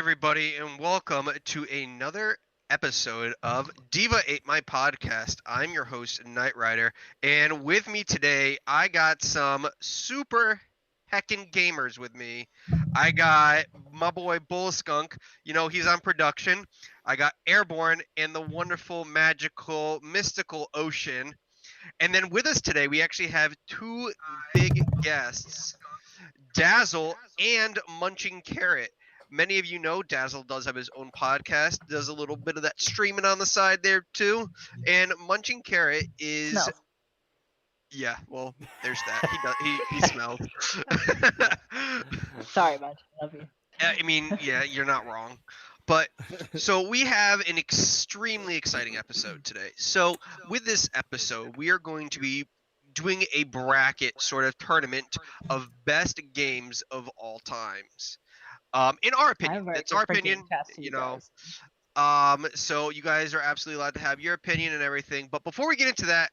everybody, and welcome to another episode of D.va Ate My Podcast. I'm your host, Knight Rider, and with me today, I got some super heckin' gamers with me. I got my boy Bull Skunk, he's on production. I got Airborne and the wonderful, magical, mystical Ocean. And then with us today, we actually have two big guests, Dazl and MunchingCarrot. Many of you know Dazl does have his own podcast, does a little bit of that streaming on the side there too. And MunchingCarrot is Smells. yeah, well, there's that. He smells. Sorry, Munch. Love you. I mean, yeah, you're not wrong. But so we have an extremely exciting episode today. So with this episode, we are going to be doing a bracket sort of tournament of best games of all times. In our opinion, it's our opinion, so you guys are absolutely allowed to have your opinion and everything. But before we get into that,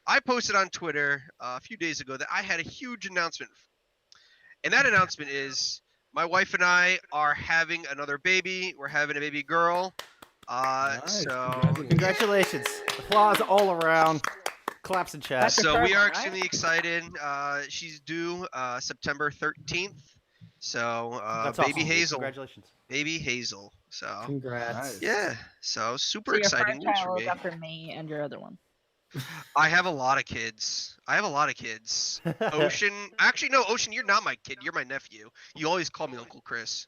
I posted on Twitter a few days ago that I had a huge announcement. And that announcement is my wife and I are having another baby. We're having a baby girl. Nice. So Congratulations. Applause all around. Claps in chat. That's So we third are one, extremely excited. She's due September 13th. So That's baby awesome. Hazel. Congratulations. Baby Hazel. So Congrats. Nice. yeah. So super So your exciting first news for child me. is after me and your other one. I have a lot of kids. Ocean. Actually, no, Ocean, you're not my kid. You're my nephew. You always call me Uncle Chris.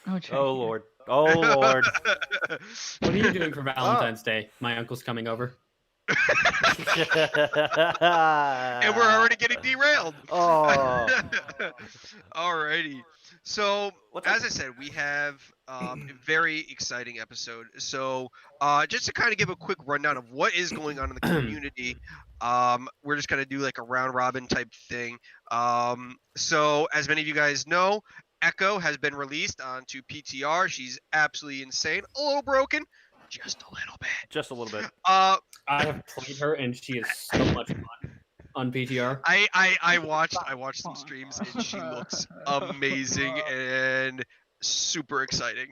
Oh, true. Oh Lord. Oh Lord. What are you doing for Valentine's Day? My uncle's coming over. And we're already getting derailed. Oh. Alrighty. So, What's as I said, we have a very exciting episode. So, just to kind of give a quick rundown of what is going on in the community, we're just going to do like a round robin type thing. So, as many of you guys know, Echo has been released onto PTR. She's absolutely insane. A little broken. Just a little bit. Just a little bit. I have played her, and she is so much fun on PTR. I watched some streams and she looks amazing and super exciting.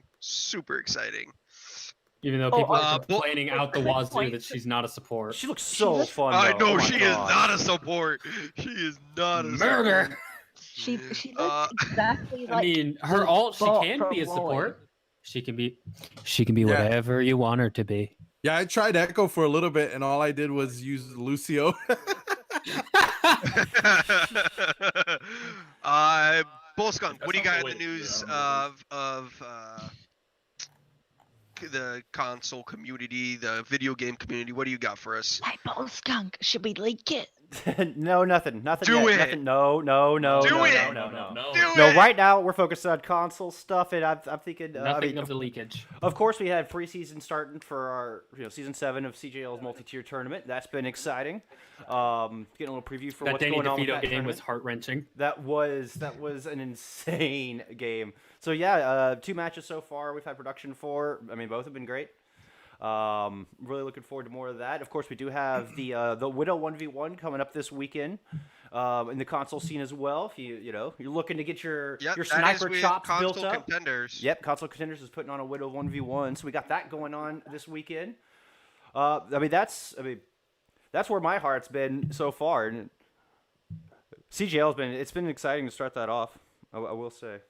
Even though people are Bull- complaining out the wazoo that she's not a support. She looks so fun. I though. know Oh my she is gosh. not a support. She is not a Murder. support. She looks exactly like. I mean, her alt, she Bo- can for be a Roy. support. She can be Yeah. whatever you want her to be. Yeah, I tried Echo for a little bit, and all I did was use Lucio. Bull Skunk, what do you got in the news of the console community, the video game community? What do you got for us? Hey, Bull Skunk, should we leak it? No, nothing. Nothing. Do yet. it. Nothing. No. No. Do it. No. Do No, it. right now we're focused on console stuff, and I'm thinking. Nothing of the leakage. Of course, we had preseason starting for our season 7 of CJL's multi-tier tournament. That's been exciting. Getting a little preview for That what's Danny going on with DeVito that game tournament. was heart-wrenching. That was an insane game. So yeah, 2 matches so far. We've had production for. I mean, both have been great. Really looking forward to more of that. Of course, we do have the Widow 1v1 coming up this weekend in the console scene as well. If you're looking to get your sniper chops built console up. contenders. Yep, console contenders is putting on a Widow 1v1, so we got that going on this weekend. That's where my heart's been so far. And CGL's been exciting to start that off. I will say.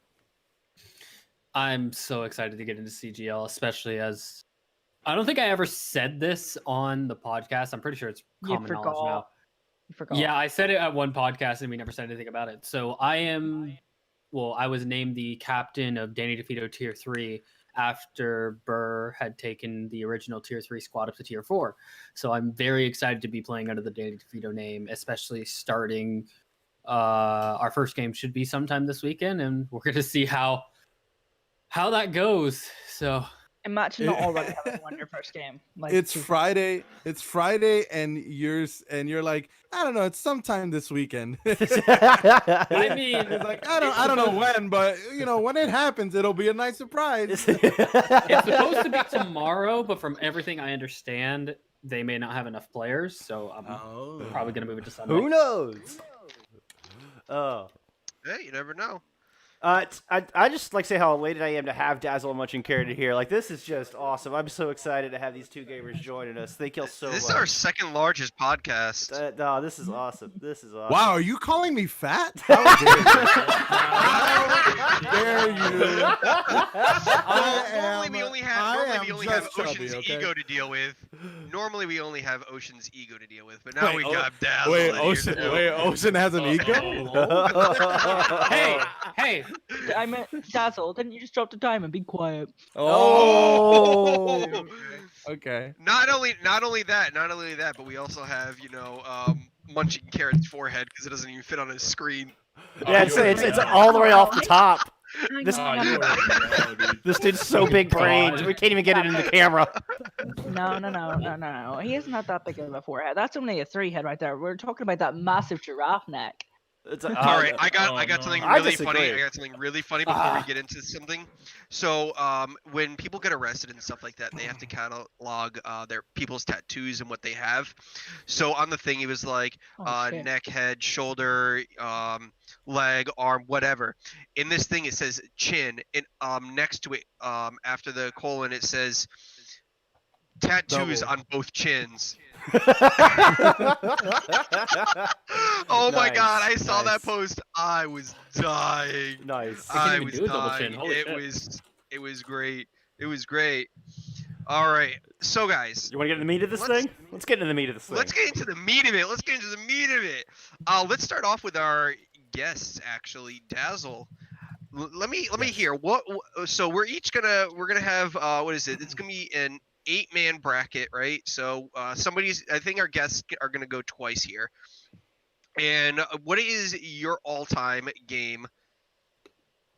I'm so excited to get into CGL, especially as I don't think I ever said this on the podcast. I'm pretty sure it's common knowledge now. You forgot. Yeah, I said it at one podcast and we never said anything about it. So I was named the captain of Danny DeVito Tier 3 after Burr had taken the original Tier 3 squad up to Tier 4. So I'm very excited to be playing under the Danny DeVito name, especially starting our first game should be sometime this weekend, and we're going to see how that goes. So Imagine not all that having won your first game. Like, It's Friday, and you're like, I don't know, it's sometime this weekend. I mean, It's like I don't know when, but when it happens, it'll be a nice surprise. it's supposed to be tomorrow, but from everything I understand, they may not have enough players, so I'm probably going to move it to Sunday. Who knows? Oh. Hey, you never know. I just like to say how elated I am to have Dazl and MunchingCarrot here. Like, this is just awesome. I'm so excited to have these two gamers joining us. Thank y'all so This much. is our second largest podcast. No, this is awesome. This is awesome. Wow, are you calling me fat? How dare you? How dare you? Normally we only have just chubby, Ocean's okay? ego to deal with. Normally we only have Ocean's ego to deal with, but now we got Dazl. Wait, in here, too. Ocean has an ego? Hey, I meant Dazzle. Didn't you just drop the diamond? Be quiet. Oh. Okay. Not only that, but we also have MunchingCarrot's forehead because it doesn't even fit on his screen. Yeah, it's all the way off the top. This- No, This dude's so big brained. We can't even get it in the camera. no. He is not that big of a forehead. That's only a 3 head right there. We're talking about that massive giraffe neck. It's All right, I got something really funny. disagree. I got something really funny before we get into something. So, when people get arrested and stuff like that, they have to catalog their people's tattoos and what they have. So on the thing, it was like Shit. neck, head, shoulder, leg, arm, whatever. In this thing, it says chin, and next to it, after the colon, it says tattoos Double. on both chins. Oh my Nice, god, I saw that nice. post. I was dying. Nice. I even was do a double chin. dying. Holy It shit. was great. It was great. All right. So guys, You want to get in the meat of this Let's- thing? Let's get into the meat of this thing. let's get into the meat of it. Let's start off with our guests actually. Dazl. Let me hear so we're gonna have what is it? It's gonna be an 8-man bracket, right? So I think our guests are gonna go twice here. And what is your all-time game?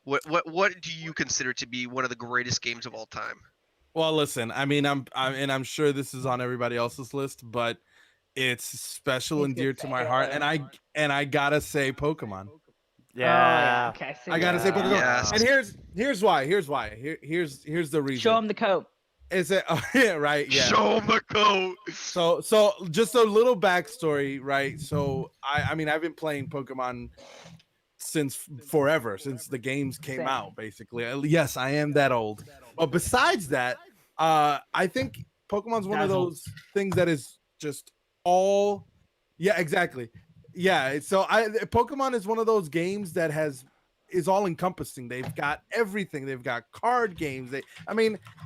What do you consider to be one of the greatest games of all time? Well, listen, I mean, I'm sure this is on everybody else's list, but it's special and dear to my heart, and I gotta say Pokemon. Yeah. Okay. I gotta say Pokemon. Yes. And here's why. Here's the reason. Show him the coat. Is it? Oh, yeah, right. Yeah. Show 'em the coat. So just a little backstory, right? So I mean, I've been playing Pokemon since forever, since the games came Same. out, basically. Yes, I am that old. But besides that, I think Pokemon's one of Dazzle. those things that is just all. Yeah, exactly. Yeah. So Pokemon is one of those games that is all encompassing. They've got everything. They've got card games.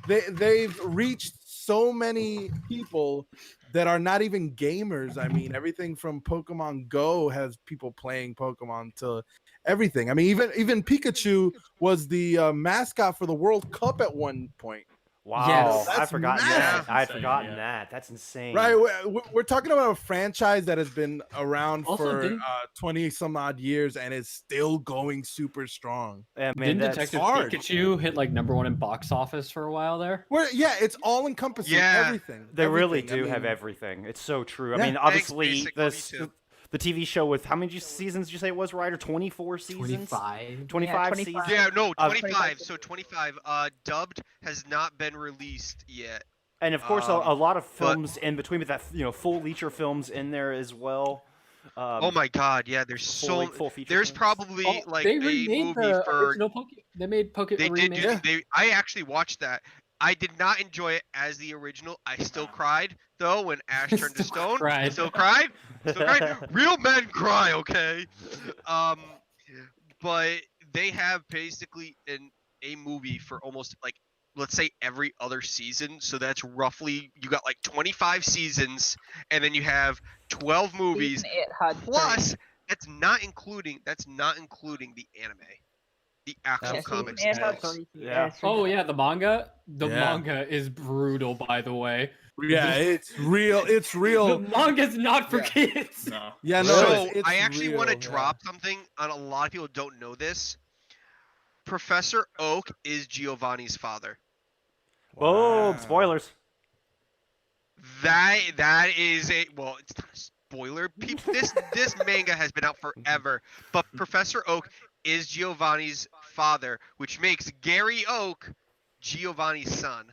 They've reached so many people that are not even gamers. I mean, everything from Pokemon Go has people playing Pokemon to everything. I mean, even Pikachu was the mascot for the World Cup at one point. Wow. Yes. I've That's forgotten massive. that. I had Insane, forgotten yeah. that. That's insane. Right, we're talking about a franchise that has been around Also, for didn't- 20 some odd years and is still going super strong. Yeah, man, Didn't that's Detective hard. Pikachu hit like #1 in box office for a while there? Yeah, it's all encompassing. Yeah. Everything. They really everything. do I have mean, everything. It's so true. I Yeah. mean, Thanks, obviously, Basic. Love you too. the TV show with how many seasons did you say it was, Ryder? 24 seasons? 25. 25 Yeah, seasons? 25. Yeah, no, 25. 25. So 25. Dubbed has not been released yet. And of course, a Um, lot of but- films in between, but that full feature films in there as well. Oh my god, yeah, there's full feature there's films. probably Oh, like they a remade movie the for original They made Pokemon they did remake. do I actually watched that. I did not enjoy it as the original. I still cried though when Ash turned to Still stone. cried. Still cried. Still cried. Real men cry, okay? But they have basically a movie for almost like let's say every other season. So that's roughly you got like 25 seasons and then you have 12 movies Season 8 had plus that's not including the anime. The actual three. comics. Season 8 had itself. 3. Yeah. Oh yeah, the manga. The Yeah. manga is brutal, by the way. Yeah, it's real. It's The real. manga's not for kids. No. Yeah, no. So it's I actually want to real, yeah. drop something on a lot of people don't know this. Professor Oak is Giovanni's father. Boom! Wow. Spoilers. That is it's not a spoiler. This manga has been out forever, but Professor Oak is Giovanni's father, which makes Gary Oak Giovanni's son.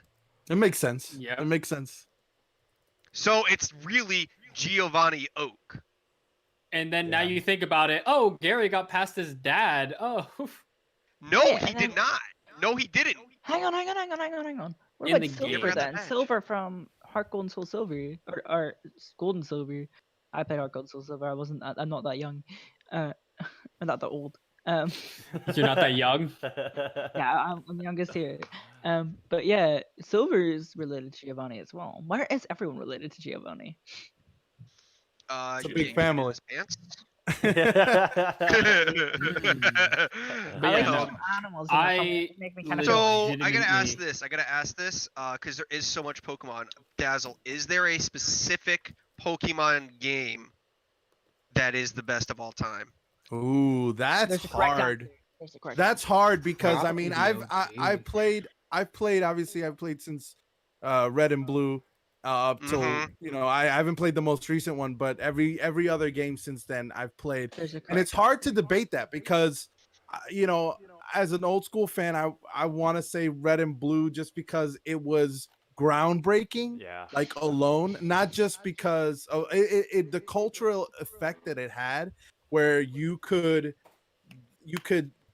It makes sense. Yep. It makes sense. So it's really Giovanni Oak. And then now Yeah. you think about it. Oh, Gary got past his dad. Oh, No, Yeah, he and did then- not. No, he didn't. Hang on. What In about the Silver game. then? Silver from Heart Gold and Soul Silver, or Gold and Silver. I played Heart Gold and Soul Silver. I'm not that young. I'm not that old. You're not that young. Yeah, I'm the youngest here. But yeah, Silver is related to Giovanni as well. Where is everyone related to Giovanni? It's a you big can't family. his pants. But I like yeah, no. some animals. In that family. I They make me kind of So I gotta ask Legitimately- this, because there is so much Pokemon. Dazl, is there a specific Pokemon game that is the best of all time? Ooh, that's There's a correct hard. answer. There's the correct That's hard because I Probably mean the I've OG. played obviously I've played since Red and Blue up till Mhm. I haven't played the most recent one, but every other game since then I've played. There's a And it's correct hard to debate that because as an old school fan I want to say Red and Blue just because it was groundbreaking, Yeah. like alone, not just because of the cultural effect that it had, where you could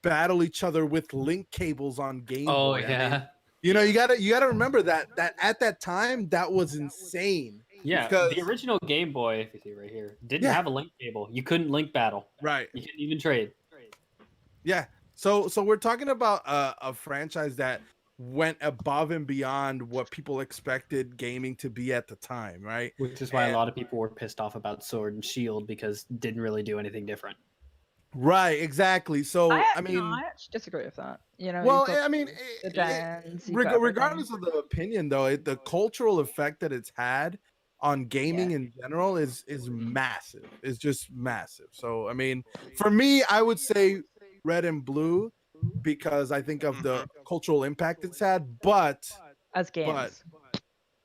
battle each other with link cables on Game Oh Boy. I mean, yeah, you gotta remember that at that time that was insane. yeah. because- The original Game Boy, if you see right here, didn't Yeah. have a link cable. You couldn't link battle. Right. You couldn't even trade. Yeah. So we're talking about a franchise that went above and beyond what people expected gaming to be at the time, right? Which is why And- a lot of people were pissed off about Sword and Shield because it didn't really do anything different. Right, exactly. So I mean, I actually disagree with that. well, you've got I mean, the dance, you've got regardless of the opinion, though, the cultural effect that it's had on gaming in general is massive. It's just massive. So I mean, for me, I would say Red and Blue because I think of the cultural impact it's had. But as games.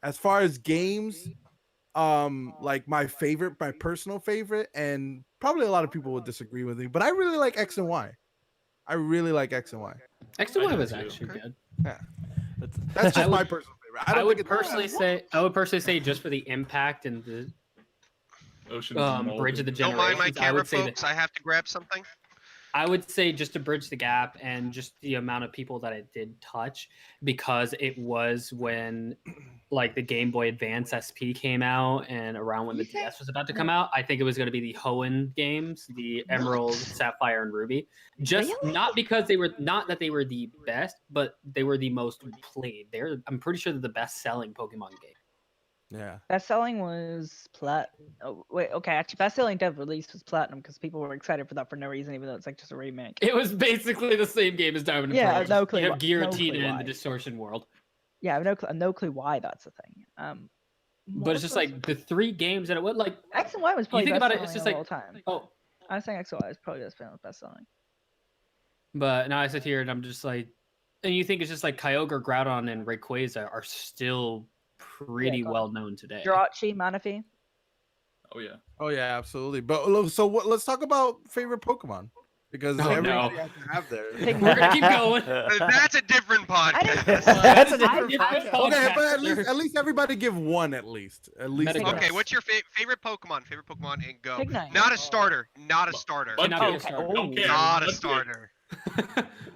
as far as games, like my personal favorite, and probably a lot of people would disagree with me, but I really like X and Y. I really like X and Y. X and I Y do was too. actually Okay. good. That's I just my would- personal favorite. I don't would think it's- personally say just for the impact and the Ocean's Bridge of the Don't mind my Generations, I camera, would say that- folks. I have to grab something. I would say just to bridge the gap and just the amount of people that it did touch, because it was when like the Game Boy Advance SP came out and around when the You think- DS was about to come out. I think it was going to be the Hoenn games, the Emerald, Sapphire, and Ruby. Just Really? not because they were not that they were the best, but they were the most played. I'm pretty sure they're the best selling Pokemon game. Yeah. Best selling was Oh wait, okay. Actually, best selling dev release was Platinum because people were excited for that for no reason, even though it's like just a remake. It was basically the same game as Diamond and Yeah, Pearl. I have no just clue You wh- have no Giratina clue in why. the distortion world. Yeah, I have no clue why that's a thing. But it's just like the three games that it would like. X and Y was probably think best about it, selling it's just of like- all time. Oh, I was saying X and Y is probably best selling. but now I sit here and I'm just like, and you think it's just like Kyogre, Groudon, and Rayquaza are still pretty God. well known today. Jirachi, Manaphy. Oh yeah. Oh yeah, absolutely. But let's talk about favorite Pokemon because Oh, everybody no. has to have their. Pick We're gonna keep going. That's a different podcast. That's a I- different I- podcast. Okay, but Podcast. at least everybody give one at least. Metagross. Okay, what's your favorite Pokemon? Favorite Pokemon and go. Pignite. Not a starter. Not a starter. But Cannot be a don't- starter. Don't care. Not a Let's do it. starter.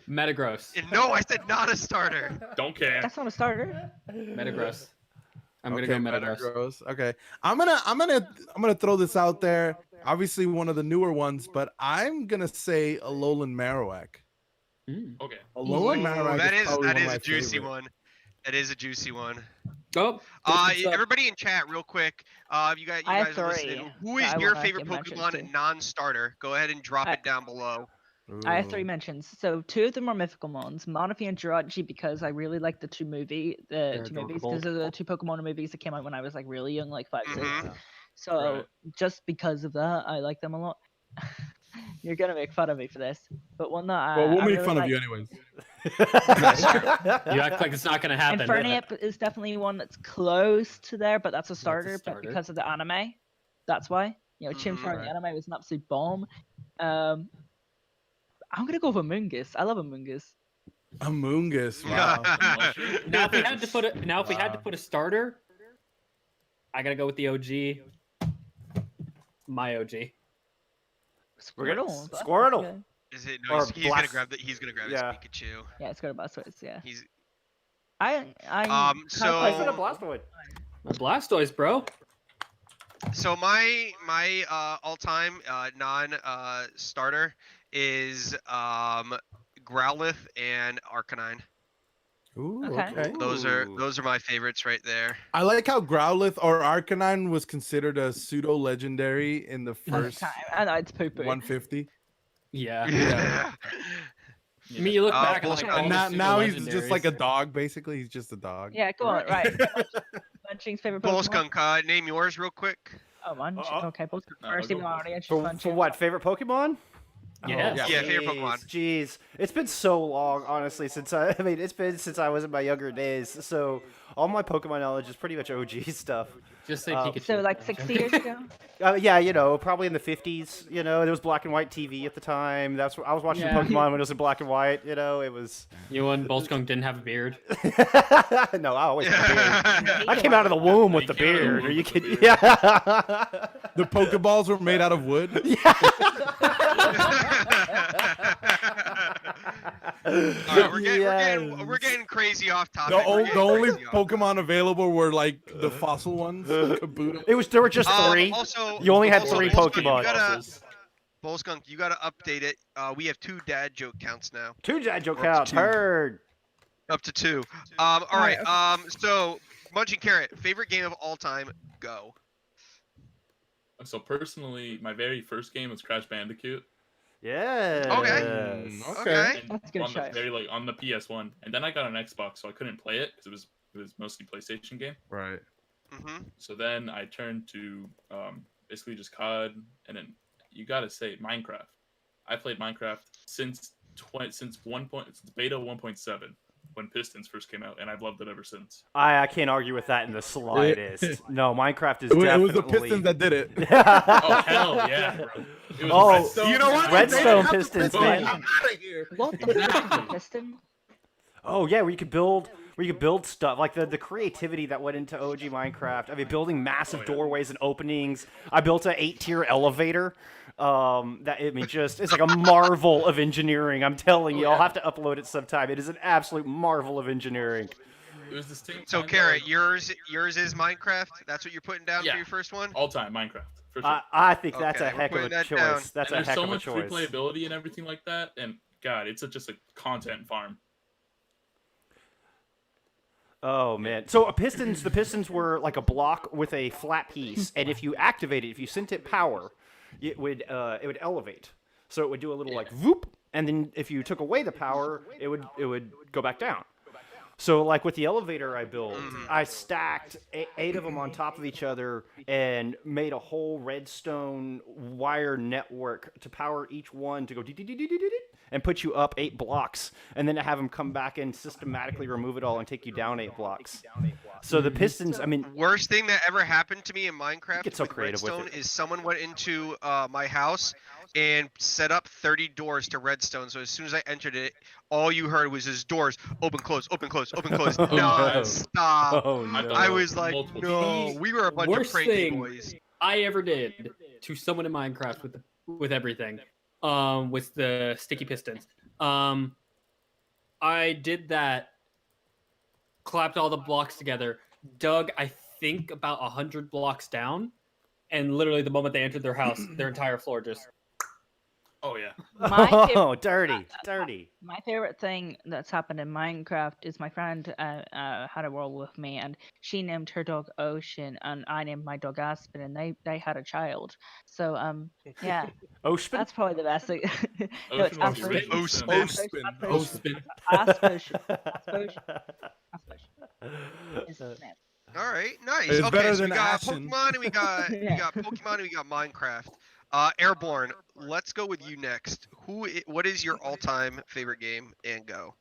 Metagross. No, I said not a starter. Don't care. That's not a starter. Metagross. I'm Okay, gonna go Metagross. Metagross. Okay, I'm gonna throw this out there. Obviously, one of the newer ones, but I'm gonna say Alolan Marowak. Mm. Okay. Alolan Ooh, Marowak that is probably one of my a juicy favorite. one. That is a juicy one. Oh, this is, Everybody in chat, real quick. You guys I have are listening. three Who that is I your wanna favorite give mentions Pokemon to. non-starter? Go ahead and drop I- it down below. I have Ooh. 3 mentions. So 2 of them are mythical ones, Manaphy and Jirachi, because I really like the two movies adorable. because of the 2 Pokemon movies that came out when I was like really young, like 5, 6. Mhm. So Right. just because of that, I like them a lot. You're gonna make fun of me for this, but one that Well, we'll I make really fun of like- you anyways. you act like it's not gonna happen. Infernape is definitely one that's close to there, but that's a starter. But starter. because of the anime, that's why. Chimchar in the anime was an absolute bomb. I'm gonna go with Amoonguss. I love Amoonguss. Amoonguss. Wow. Now, if we had to put Wow. a starter, I gotta go with the OG. My OG. We're gonna Squirtle, that's Squirtle. good. Is it? No, Or he's gonna Blast- grab the. He's gonna grab yeah. his Pikachu. Yeah, it's got a Blastoise. Yeah. He's I so- I said a Blastoid. Blastoise, bro. So my all-time non starter is Growlithe and Arcanine. Ooh, Okay. okay. Those Ooh. are my favorites right there. I like how Growlithe or Arcanine was considered a pseudo legendary in the At the first time, I know it's poo poo. 150. Yeah. Yeah. I mean, you look Uh, back and Bullshit. like all the Now he's pseudo just like a legendaries. dog, basically. He's just a dog. Yeah, go on. Right. Munching's favorite Bull Pokemon. Skunk, name yours real quick. Oh, Munch. Uh-oh. Okay, Bull Skunk No, first. go Even though I already For introduced what? Favorite Pokemon? Yes. Yeah, favorite Pokemon. Jeez, it's been so long, honestly, since I mean, it's been since I was in my younger days. So all my Pokemon knowledge is pretty much OG stuff. Just say Oh. Pikachu. So like 60 years ago. Yeah, probably in the 50s. There was black and white TV at the time. That's what I was watching Yeah. Pokemon when it was in black and white. It was. You and Bolskunk didn't have a beard. No, I always had a beard. I came out of the womb with the You came out of the beard. womb Are you with the kidding? beard. Yeah. The Pokeballs were made out of wood. All right, we're Yes. getting crazy off topic. The, We're the getting only crazy off Pokemon available were like the fossil ones. Kabuto. There were just three. Also, You only had also, three Bullskunk, Pokemon. Bullskunk, you gotta update it. We have 2 dad joke counts now. 2 dad joke Or up to counts. 2. Heard. Up to 2. All right. So MunchingCarrot, favorite game of all time. Go. So personally, my very first game was Crash Bandicoot. Yeah. Okay. Okay. Okay. That's a good On the show. very on the PS1, and then I got an Xbox, so I couldn't play it because it was mostly PlayStation game. Right. Mhm. So then I turned to basically just COD, and then you gotta say Minecraft. I played Minecraft since beta 1.7 when Pistons first came out, and I've loved it ever since. I can't argue with that in the slightest. No, Minecraft is It was definitely. the Pistons that did it. Oh hell yeah, bro! It was Oh, Redstone. You know what? Redstone They Pistons, got the man. I'm out of here. What the fuck is a piston? Oh yeah, where you could build stuff like the creativity that went into OG Minecraft. I mean, building massive doorways and openings. I built an 8-tier elevator. It's like a marvel of engineering. I'm telling you, I'll have to upload it sometime. It is an absolute marvel of engineering. It was the same So time that Carrot, yours is Minecraft. That's what you're putting down Yeah. for your first one. all time Minecraft for sure. I think that's Okay, a we're heck of a putting that choice. down. That's and a there's heck so of a much choice. replayability and everything like that, and God, it's just a content farm. Oh man! So the pistons were like a block with a flat piece, and if you activate it, if you sent it power, it would elevate. So it would do a little like whoop, and then if you took away the power, it would go back down. So like with the elevator I built, I stacked 8 of them on top of each other and made a whole redstone wire network to power each one to go and put you up 8 blocks, and then to have them come back and systematically remove it all and take you down 8 blocks. So the pistons, I mean, Worst thing that ever happened to me in Minecraft Get so with creative with Redstone it. is someone went into my house and set up 30 doors to Redstone. So as soon as I entered it, all you heard was his doors open, close, open, close, open, close. Oh, no, stop. oh I've no. done I was like, multiple no, times. we were a bunch of Worst pranky thing boys. I ever did to someone in Minecraft with everything, with the sticky pistons. I did that, clapped all the blocks together, dug I think about 100 blocks down, and literally the moment they entered their house, their entire floor just. Oh yeah. Oh, dirty. My favorite thing that's happened in Minecraft is my friend had a world with me, and she named her dog Ocean, and I named my dog Aspen, and they had a child. So yeah, Oshpin? that's probably the best thing. No, it's Ocean was Aspiration. really Ospin. Aspiration. Ospin. Aspiration. All right, nice. It's Okay, better so we than got Ashen. Pokemon and we got Yeah. Pokemon and we got Minecraft. Airborne, let's go with you next. What is your all-time favorite game? And go.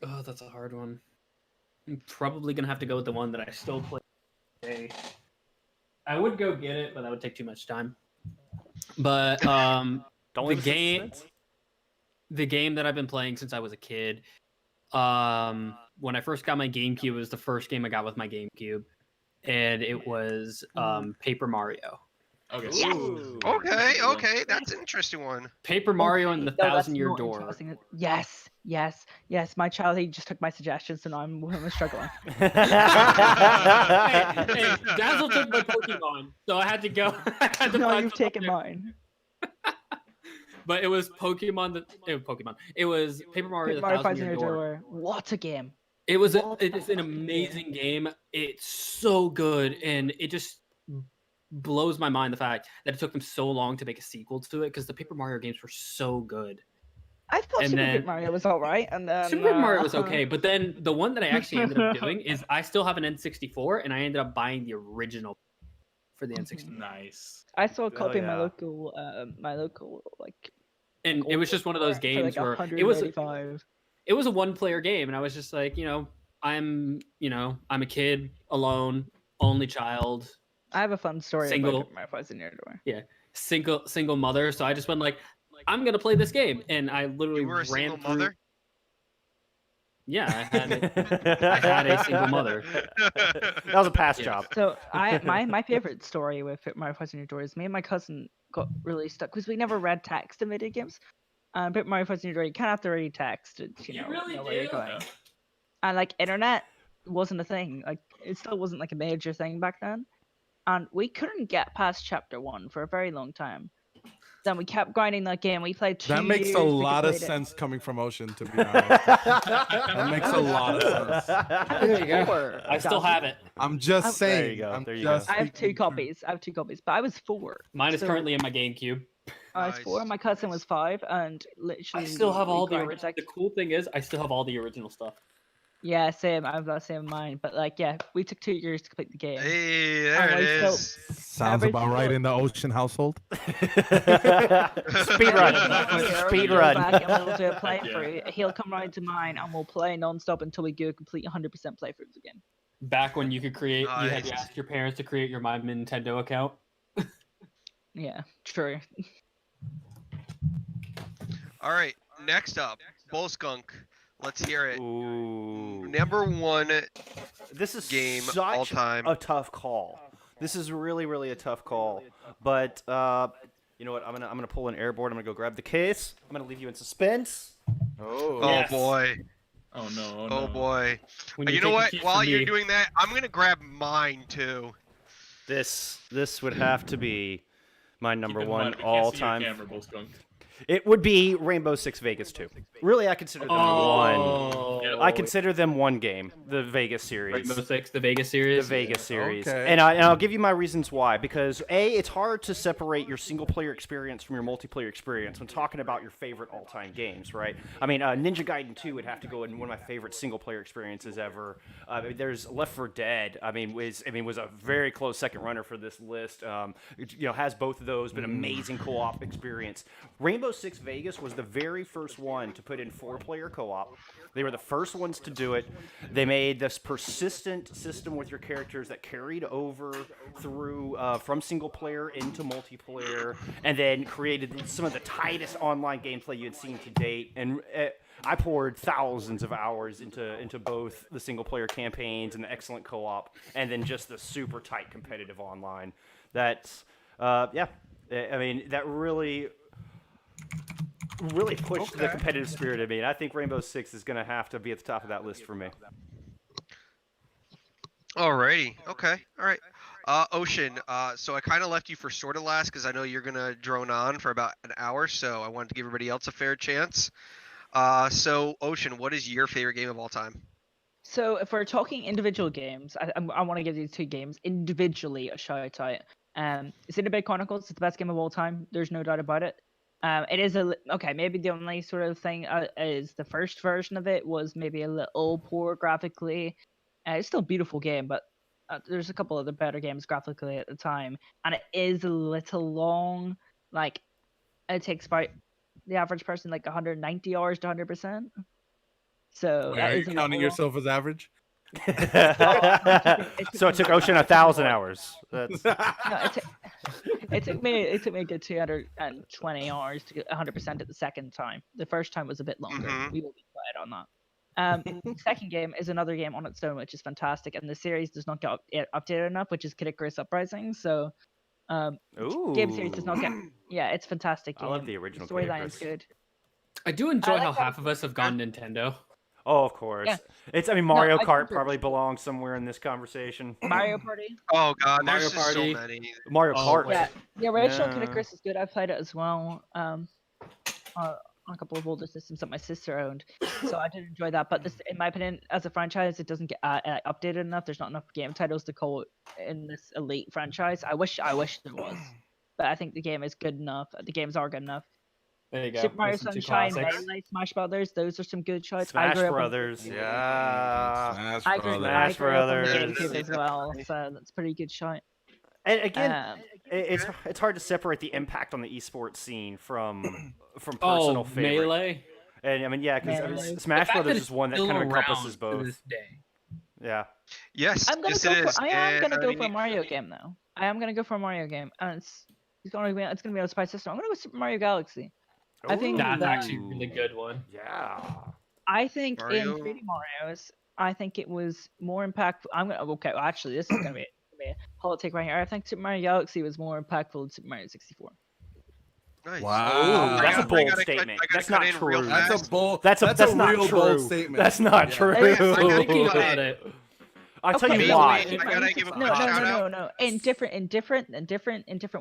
Oh, that's a hard one. I'm probably gonna have to go with the one that I still play today. I would go get it, but that would take too much time. But Don't the leave us in game, suspense. the game that I've been playing since I was a kid. When I first got my GameCube, it was the first game I got with my GameCube, and it was Paper Mario. Okay. Yes! Ooh. Okay, that's an interesting one. Paper Mario and the No, that's 1,000-Year not Door. interesting. Yes. My child, he just took my suggestions, and I'm struggling. Hey, Dazzle took my Pokemon, so I had to go. I had to No, find you've something taken there. mine. But it was Pokemon. It was Paper Mario: Paper The Mario 1,000-Year 1,000-Year Door. Door. What a game! It's What an a amazing game. It's so good, and it just blows my mind the fact that it took them so long to make a sequel to it because the Paper Mario games were so good. I thought And Super then- Paper Mario was alright, and then Super Paper Mario was okay, but then the one that I actually ended up doing is I still have an N64, and I ended up buying the original for the N64. Nice. I saw a copy in yeah. my local like. And it was just one of those for, games like where it was 185. a one-player game, and I was just like, I'm a kid, alone, only child, I have a fun story Single. about Paper Mario 1,000-Year Door. single mother. So I just went like, I'm gonna play this game, and I literally You were a ran single through. mother? Yeah, I had a single mother. That was a past Yes. job. So my favorite story with Paper Mario 1,000-Year Door is me and my cousin got really stuck because we never read text in video games. Paper Mario 1,000-Year Door, you kind of have to read text to know where you're going. Yeah. And like internet wasn't a thing. Like it still wasn't like a major thing back then. And we couldn't get past chapter 1 for a very long time. Then we kept grinding that game. We played 2 That makes years. a we lot of completed it. sense coming from Ocean, to be honest. That makes a lot of sense. There you go. Four, I still Dazl. have it. I'm just There saying. you go, I'm there you just I have two speaking truth. copies. I have 2 copies, but I was 4. Mine is So currently in my GameCube. I was 4. Nice. My cousin was 5, and I literally. still have we all the grinded, original. like- The cool thing is, I still have all the original stuff. Yeah, same. I have that same mind. But like, yeah, we took 2 years to complete the game. Hey, there And it I still- is. Sounds Every about right single- in the Ocean household. Speed run. Speed Go run. back and we'll do a Yeah. playthrough. He'll come round to mine, and we'll play nonstop until we do a complete 100% playthroughs again. Back when you could create, you had to Nice. ask your parents to create your My Nintendo account. Yeah, true. All right, next up, Bull Skunk. Let's hear it. Ooh. Number 1 This is game such all time. a tough call. This is really, really a tough call. But you know what? I'm gonna pull an airboard. I'm gonna go grab the case. I'm gonna leave you in suspense. Oh Yes. boy. Oh no. Oh boy. When You know take the what? keys While from you're me- doing that, I'm gonna grab mine too. This would have to be my number Keep in 1 mind, we can't all see your time. camera, Bull Skunk. It would be Rainbow Six Vegas 2. Really, I consider them one. Oh, I consider them one game, the Vegas series. Rainbow Six, the Vegas The series. Vegas series. Okay. And I'll give you my reasons why. Because, A, it's hard to separate your single-player experience from your multiplayer experience when talking about your favorite all-time games, right? I mean, Ninja Gaiden 2 would have to go in one of my favorite single-player experiences ever. There's Left 4 Dead. Was a very close second runner for this list. Has both of those, but amazing co-op experience. Rainbow Six Vegas was the very first one to put in 4-player co-op. They were the first ones to do it. They made this persistent system with your characters that carried over through from single player into multiplayer, and then created some of the tightest online gameplay you had seen to date. And I poured thousands of hours into both the single player campaigns and the excellent co-op, and then just the super tight competitive online. That's that really pushed the competitive spirit in me, and I think Rainbow Six is going to have to be at the top of that list for me. Alrighty. Okay. All right. Ocean. So I kind of left you for sort of last because I know you're gonna drone on for about an hour, so I wanted to give everybody else a fair chance. So Ocean, what is your favorite game of all time? So if we're talking individual games, I want to give these 2 games individually a shout out. Xenoblade Chronicles is the best game of all time. There's no doubt about it. It is maybe the only sort of thing is the first version of it was maybe a little poor graphically. It's still a beautiful game, but there's a couple of the better games graphically at the time, and it is a little long. Like it takes about the average person like 190 hours to 100%. So Wait, that are you is a little counting long. yourself as average? So it took Ocean 1,000 hours. That's... No, it took me a good 220 hours to get 100% at the second time. The first time was a bit longer. Mhm. We will be quiet on that. Second game is another game on its own, which is fantastic, and the series does not get updated enough, which is Icarus Uprising. So Game series does Ooh. not get. Yeah, it's a fantastic I game. love the original Storyline is Icarus. good. I do enjoy like how that. half of us have gone Nintendo. Oh, of course. Yeah. It's. I mean, Mario I Kart think probably it's- belongs somewhere in this conversation. Mario Party. Oh god, Mario there's just so Party. many. Mario Oh, Kart. wait. Yeah, the original Kid Yeah. Icarus is good. I played it as well. On a couple of older systems that my sister owned, so I did enjoy that. But this, in my opinion, as a franchise, it doesn't get updated enough. There's not enough game titles to call it in this elite franchise. I wish there was, but I think the game is good enough. The games are good enough. There you go. Super Mario There's some two Sunshine, classics. Melee, Smash Brothers, those are some good shots. Smash I grew up on- Brothers. Yeah. Smash I grew, Brothers. I Smash grew up on the Brothers. GameCube as well, so that's a pretty good shot. And again, Um, it's hard to separate the impact on the esports scene from personal Oh, favorite. Melee. And I mean, yeah, because Melee. Smash The fact Brothers that is it's one that still kind of around encompasses to both. this day. Yeah. Yes, I'm gonna yes go it for. is. I am gonna go for a mean, Mario game though. I am gonna go for a Mario game, and it's gonna be on the Spy system. I'm gonna go Super Mario Galaxy. I think That's that- actually a really good one. Yeah. I think Mario? in 3D Mario's, I think it was more impactful. Okay, well, actually, this is gonna be a hot take right here. I think Super Mario Galaxy was more impactful than Super Mario 64. nice. Wow. Ooh, that's a I bold gotta statement. I gotta That's cut not in real true. fast. That's a bold. That's a not real true. bold statement. That's not Yeah. true. I gotta Thinking cut about it. it. I'll tell Okay, you Wait, why. wait, I gotta give a No, shout out. no. In different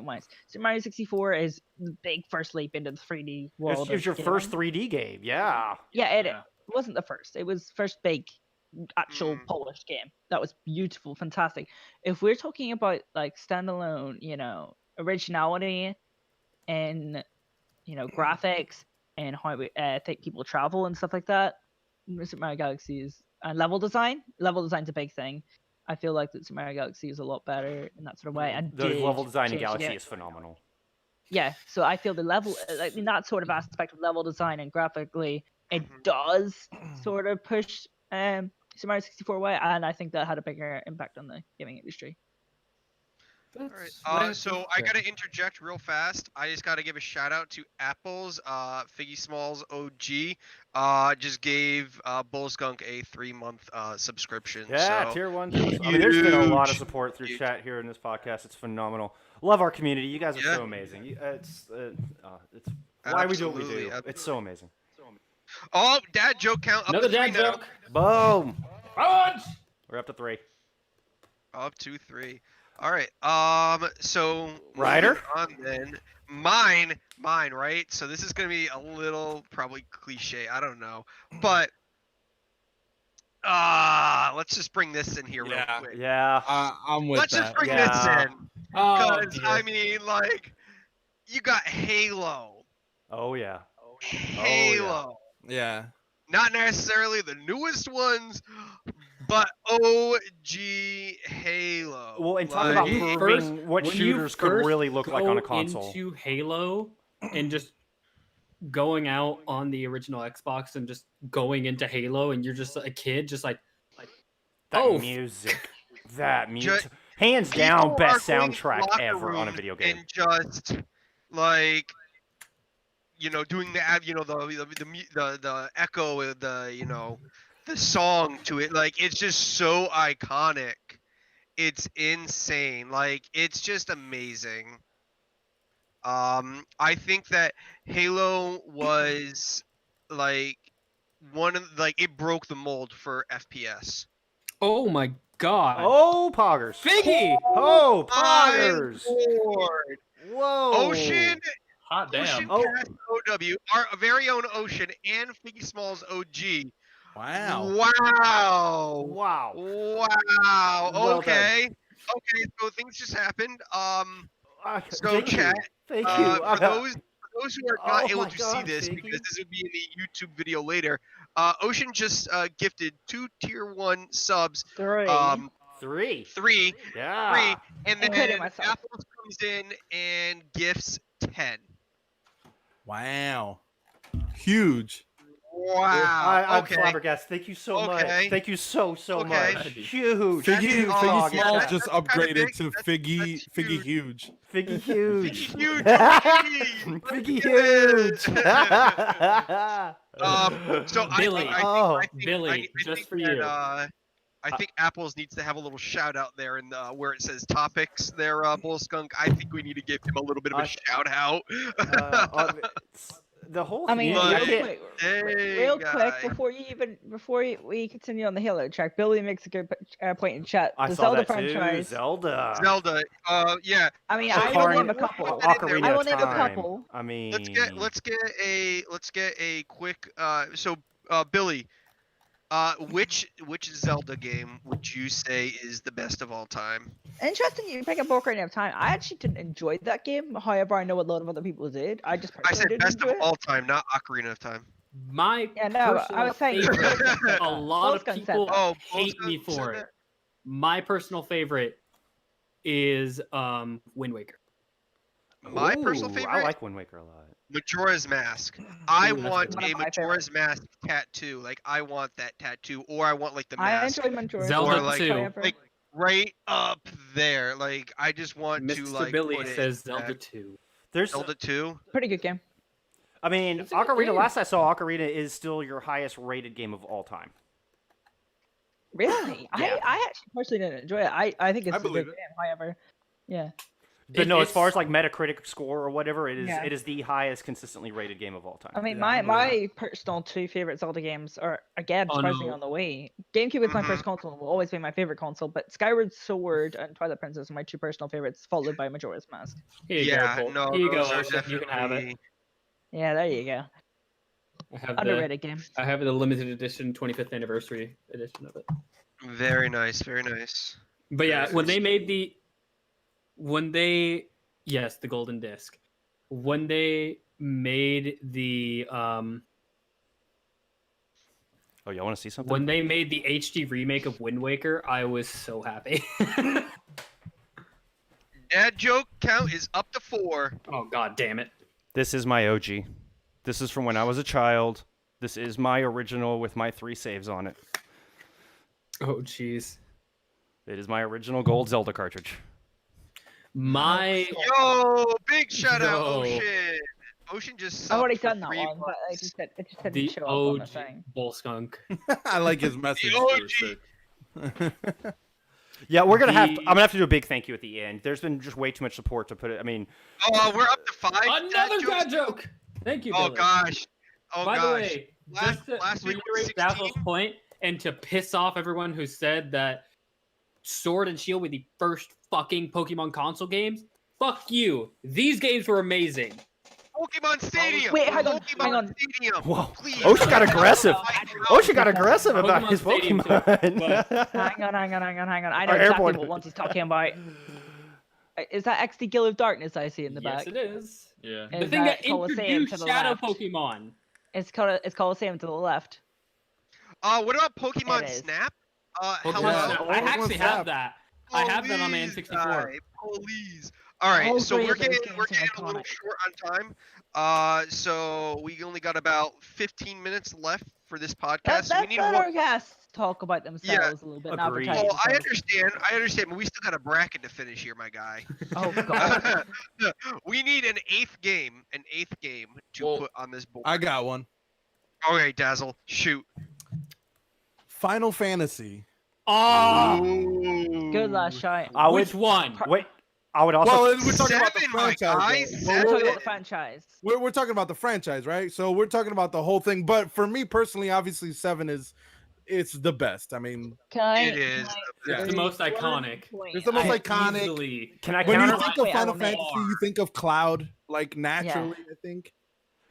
ways. Super Mario 64 is the big first leap into the 3D world. It was your of first gaming. 3D game. Yeah. Yeah, it Yeah. wasn't the first. It was first big actual Mm. polished game. That was beautiful, fantastic. If we're talking about like standalone, originality and graphics and how we think people travel and stuff like that, Super Mario Galaxy is and level design. Level design's a big thing. I feel like that Super Mario Galaxy is a lot better in that sort of way. And The did level design in change the Galaxy game. is phenomenal. Yeah, so I feel the level, like in that sort of aspect of level design and graphically, it Mhm. does sort of push Super Mario 64 away, and I think that had a bigger impact on the gaming industry. All right. That's So I gotta interject real fast. I just gotta give a shout out to Apple's Figgy Smalls OG. Just gave Bullskunk a 3-month subscription. Yeah, so tier 1. I mean, there's been a lot of huge, support through huge. chat here in this podcast. It's phenomenal. Love our community. You guys are Yeah. so amazing. It's why we do what we Absolutely, do. It's so amazing. Oh, dad joke count up Another to 3 dad now. joke. Boom. Punch! We're up to 3. Up to 3. All right. So Ryder? moving on then. Mine, right? So this is gonna be a little probably cliche. I don't know, but let's just bring this in here real Yeah. quick. Yeah. I'm with Let's that. just bring Yeah. this in, Oh, because dear. I mean, like, you got Halo. Oh yeah. Halo. Yeah. Not necessarily the newest ones, but OG Halo. Well, and talk Like, about When you proving what when you shooters could first really look like on a go console. Into Halo and just going out on the original Xbox and just going into Halo, and you're just a kid, just like That oh, music. That music. Ju- Hands people down, best are going to soundtrack locker ever on a rooms video game. and just like doing the echo of the song to it. Like, it's just so iconic. It's insane. Like, it's just amazing. I think that Halo was like it broke the mold for FPS. oh my god, Oh, poggers. Figgy! Oh, My poggers. lord. Whoa. Ocean Hot damn. Ocean Oh. Cast OW, our very own Ocean, and Figgy Smalls OG. Wow. Wow. Wow. Wow. Well Okay. Okay, so things just happened. So Thank you. chat, Thank you. for those who are not Oh able my to see God, this, Figgy. because this would be in the YouTube video later, Ocean just gifted 2 tier 1 subs, 3. 3. 3, Yeah. and then Including myself. Apples comes in and gifts 10. Wow. Huge. Wow. I'm Okay. flabbergasted. Thank you so much. Okay. Thank you so Okay. much. Huge. That's Figgy, huge all. Figgy dog. Yeah, Smalls that's just kinda upgraded big. to That's Figgy huge. Huge. Figgy huge. Figgy huge. Figgy Look at huge. So Billy. I Oh, think, Billy, I just think for that, you. I think Apples needs to have a little shout out there in where it says topics there, Bull Skunk. I think we need to give him a little bit of a shout out. The whole I mean, community. Like, quick, hey, real guy. quick before we continue on the Halo track, Billy makes a good point in chat. I The saw Zelda that franchise. too. Zelda. Zelda. Yeah. I mean, So I will Ocarina- name a couple. Ocarina I will of name a Time. couple. I mean, Let's get a quick. So Billy, which Zelda game would you say is the best of all time? Interesting, you bring up Ocarina of Time. I actually didn't enjoy that game. However, I know a lot of other people did. I just I personally said didn't best of enjoy it. all time, not Ocarina of Time. My Yeah, no, personal I was saying- favorite, a lot of Wolfgang said people that. Oh, hate me Wolfgang said for it. that? My personal favorite is Wind Waker. My personal ooh, favorite, I like Wind Waker a lot. Majora's Mask. I Ooh, that's want good. One a of my Majora's Mask tattoo. Like I want that tattoo, or I want like the I mask enjoy Majora's Zelda Mask, 2. however. like right up there. Like I just want to Mr. like Billy put it says in Zelda that. 2. There's, Zelda 2. Pretty good game. I mean, It's a good Ocarina. game. Last I saw, Ocarina is still your highest rated game of all time. Really? Yeah. I actually personally didn't enjoy it. I think it's I a good believe game. it. However, yeah. But no, as far as It's- like Metacritic score or whatever, it is Yeah. it is the highest consistently rated game of all time. I mean, Yeah, I my believe personal two favorite Zelda games are again Oh, surprisingly no. on the Wii. GameCube is my Mhm. first console and will always be my favorite console, but Skyward Sword and Twilight Princess are my two personal favorites, followed by Majora's Mask. Here you Yeah, go, Bolt. no, Here you go, those are Ocean. You can have it. definitely. Yeah, there you go. I have the Underrated game. I have the limited edition 25th anniversary edition of it. Very nice, very nice. But yeah, Very when nice. they made the golden disc. When they made the Oh, y'all want to see something? when they made the HD remake of Wind Waker, I was so happy. Dad joke count is up to 4. Oh god damn it. This is my OG. This is from when I was a child. This is my original with my 3 saves on it. Oh jeez. It is my original gold Zelda cartridge. My Yo, big shout out, Yo. Ocean. Ocean just. I've already subbed for done that 3 one, but months. it just didn't the show up on the OG thing. Bull Skunk. I like his message. The OG. Yeah, we're gonna have. The- I'm gonna have to do a big thank you at the end. There's been just way too much support to put it. I mean, Oh, we're up to 5. Another jokes? dad joke. Thank you. Oh Billy. gosh. Oh By gosh. the way, just to last week was reiterate Dazzle's 16. point and to piss off everyone who said that Sword and Shield were the first fucking Pokemon console games, fuck you. These games were amazing. Pokemon Stadium. Wait, hang on, Pokemon hang on. Stadium. Whoa. Please. Ocean got aggressive. Ocean got Pokemon aggressive about Pokemon his Stadium too, Pokemon. Hang on. I know Our exactly airport- what ones he's talking about. Is that XD Guild of Darkness I see in the Yes, back? it is. Yeah. The Is thing that Colosseum introduced to the Shadow left? Pokemon. It's Colosseum to the left. What about Pokemon It is. Snap? Pokemon Hello. Snap. I Pokemon actually Snap. have that. I have that on my Please, N64. guy, Please. All right, All so three we're of those getting games are a little iconic. short on time. So we only got about 15 minutes left for this podcast. So we Let's need let one. our guests talk about themselves a little bit. Not agreed. advertise Well, I themselves. understand, but we still got a bracket to finish here, my guy. Oh god. We need an eighth game to Well, put on this board. I got one. Okay, Dazzle, shoot. Final Fantasy. Oh, Good last shot. I would which one? wait. I would also. Well, we're talking about the Seven, my franchise. guy, though. We're seven. talking about the franchise. We're talking about the franchise, right? So we're talking about the whole thing. But for me personally, obviously, 7 it's the best. I mean, Can I? It is. Yeah. It's the most iconic. It's the most I iconic. easily- Can I when you counter? think of Wait, I Final will make- Fantasy, you think of Cloud, like naturally. I think.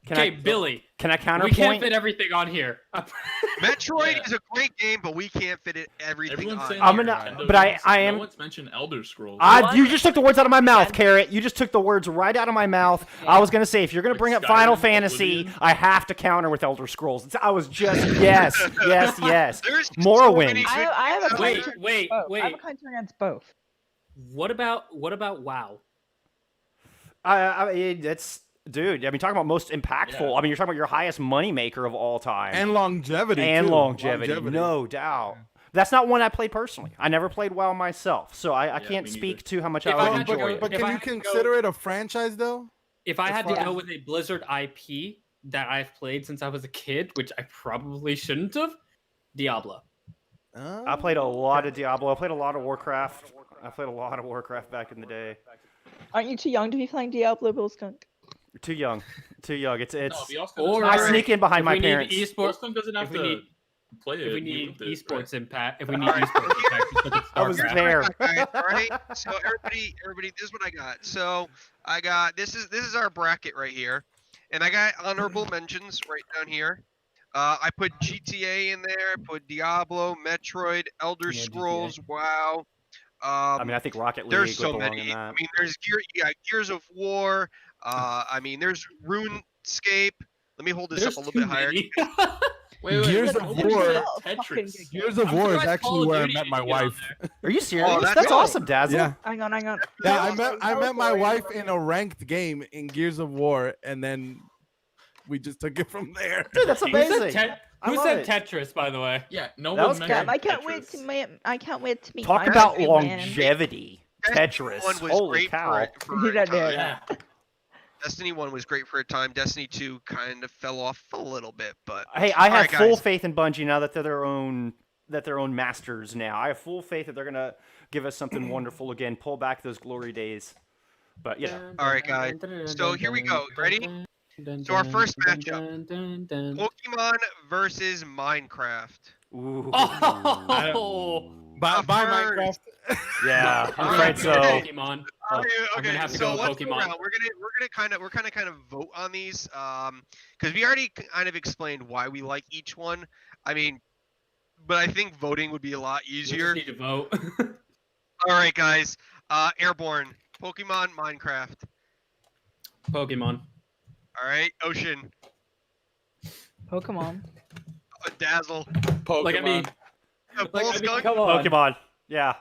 Can Okay, I? Billy. Can I We can't counterpoint? fit everything on here. Metroid Yeah. is a great game, but we can't fit everything Everyone's on. saying I'm here. gonna- Nintendo but I- games. I am- No one's mentioned Elder Scrolls. You just took the words out of my mouth, Carrot. You just took the words right out of my mouth. I was gonna say if you're gonna Like bring up Skyrim, Final Fantasy, Oblivion? I have to counter with Elder Scrolls. I was just yes. There's Morrowind. so many I good have a games out Wait, there. wait, both. I have a wait. counter against both. What about WoW? I mean, that's dude. I mean, talking about most impactful. Yeah. I mean, you're talking about your highest moneymaker of all time. And longevity. And too. longevity, no doubt. That's not one I played personally. I never played WoW myself, so I can't me speak neither. to how much If I I would had to enjoy go- it. But If can I you had to go- consider it a franchise though? If I had to far- go with a Blizzard IP that I've played since I was a kid, which I probably shouldn't have, Diablo. I played a lot of Diablo. I played a lot of Warcraft. I played a lot of Warcraft back in the day. Aren't you too young to be playing Diablo, Bill Skunk? Too young. Too young. It's. No, Or- I sneak in behind If my we need parents. esports, Boston doesn't have if we to need- play it. if we he need moved it, esports right? impact, if we need esports impact, just look at I was StarCraft. there. Guys, all right. So everybody, this is what I got. So I got this is our bracket right here, and I got honorable mentions right down here. I put GTA in there. I put Diablo, Metroid, Elder Yeah, GTA. Scrolls, WoW. I mean, I think Rocket League There's would so belong many. in that. I mean, there's Gears of War. I mean, there's RuneScape. Let me hold this There's up a too little bit higher. many. Wait, Gears wait, of nobody War- said Fucking Tetris. Gears of I'm War is surprised Call actually of where I Duty met my didn't get on wife. there. Are you serious? that's That's cool. awesome, Dazl. Yeah. Hang on. Yeah, I met my wife in a ranked game in Gears of War, and then we just took it from there. Dude, that's Who amazing. said, I who love said it. Tetris, by the way? Yeah, no That one was mentioned I can't wait Tetris. to meet. I can't wait to meet. Talk my about husband, man. longevity. Destiny 1 Tetris. was Holy great cow. for He a did time. Yeah. Destiny 1 was great for a time. Destiny 2 kind of fell off a little bit, but Hey, I have Alright, full guys. faith in Bungie now that they're their own masters now. I have full faith that they're gonna give us something wonderful again. Pull back those glory days. But yeah, All right, guys. So here we go. Ready? So our first matchup. Pokemon versus Minecraft. ooh, Oh, Buy First. Minecraft. yeah, I'm Alright, afraid so. Pokemon. Oh, Okay, I'm gonna have to so go with let's go Pokemon. around. We're gonna kind of vote on these, because we already kind of explained why we like each one. I mean, but I think voting would be a lot You easier. just need to vote. All right, guys. Airborne, Pokemon, Minecraft. Pokemon. All right, Ocean, Pokemon. Dazzle, Pokemon. Like I mean, Bull Skunk. come on. Pokemon. Yeah,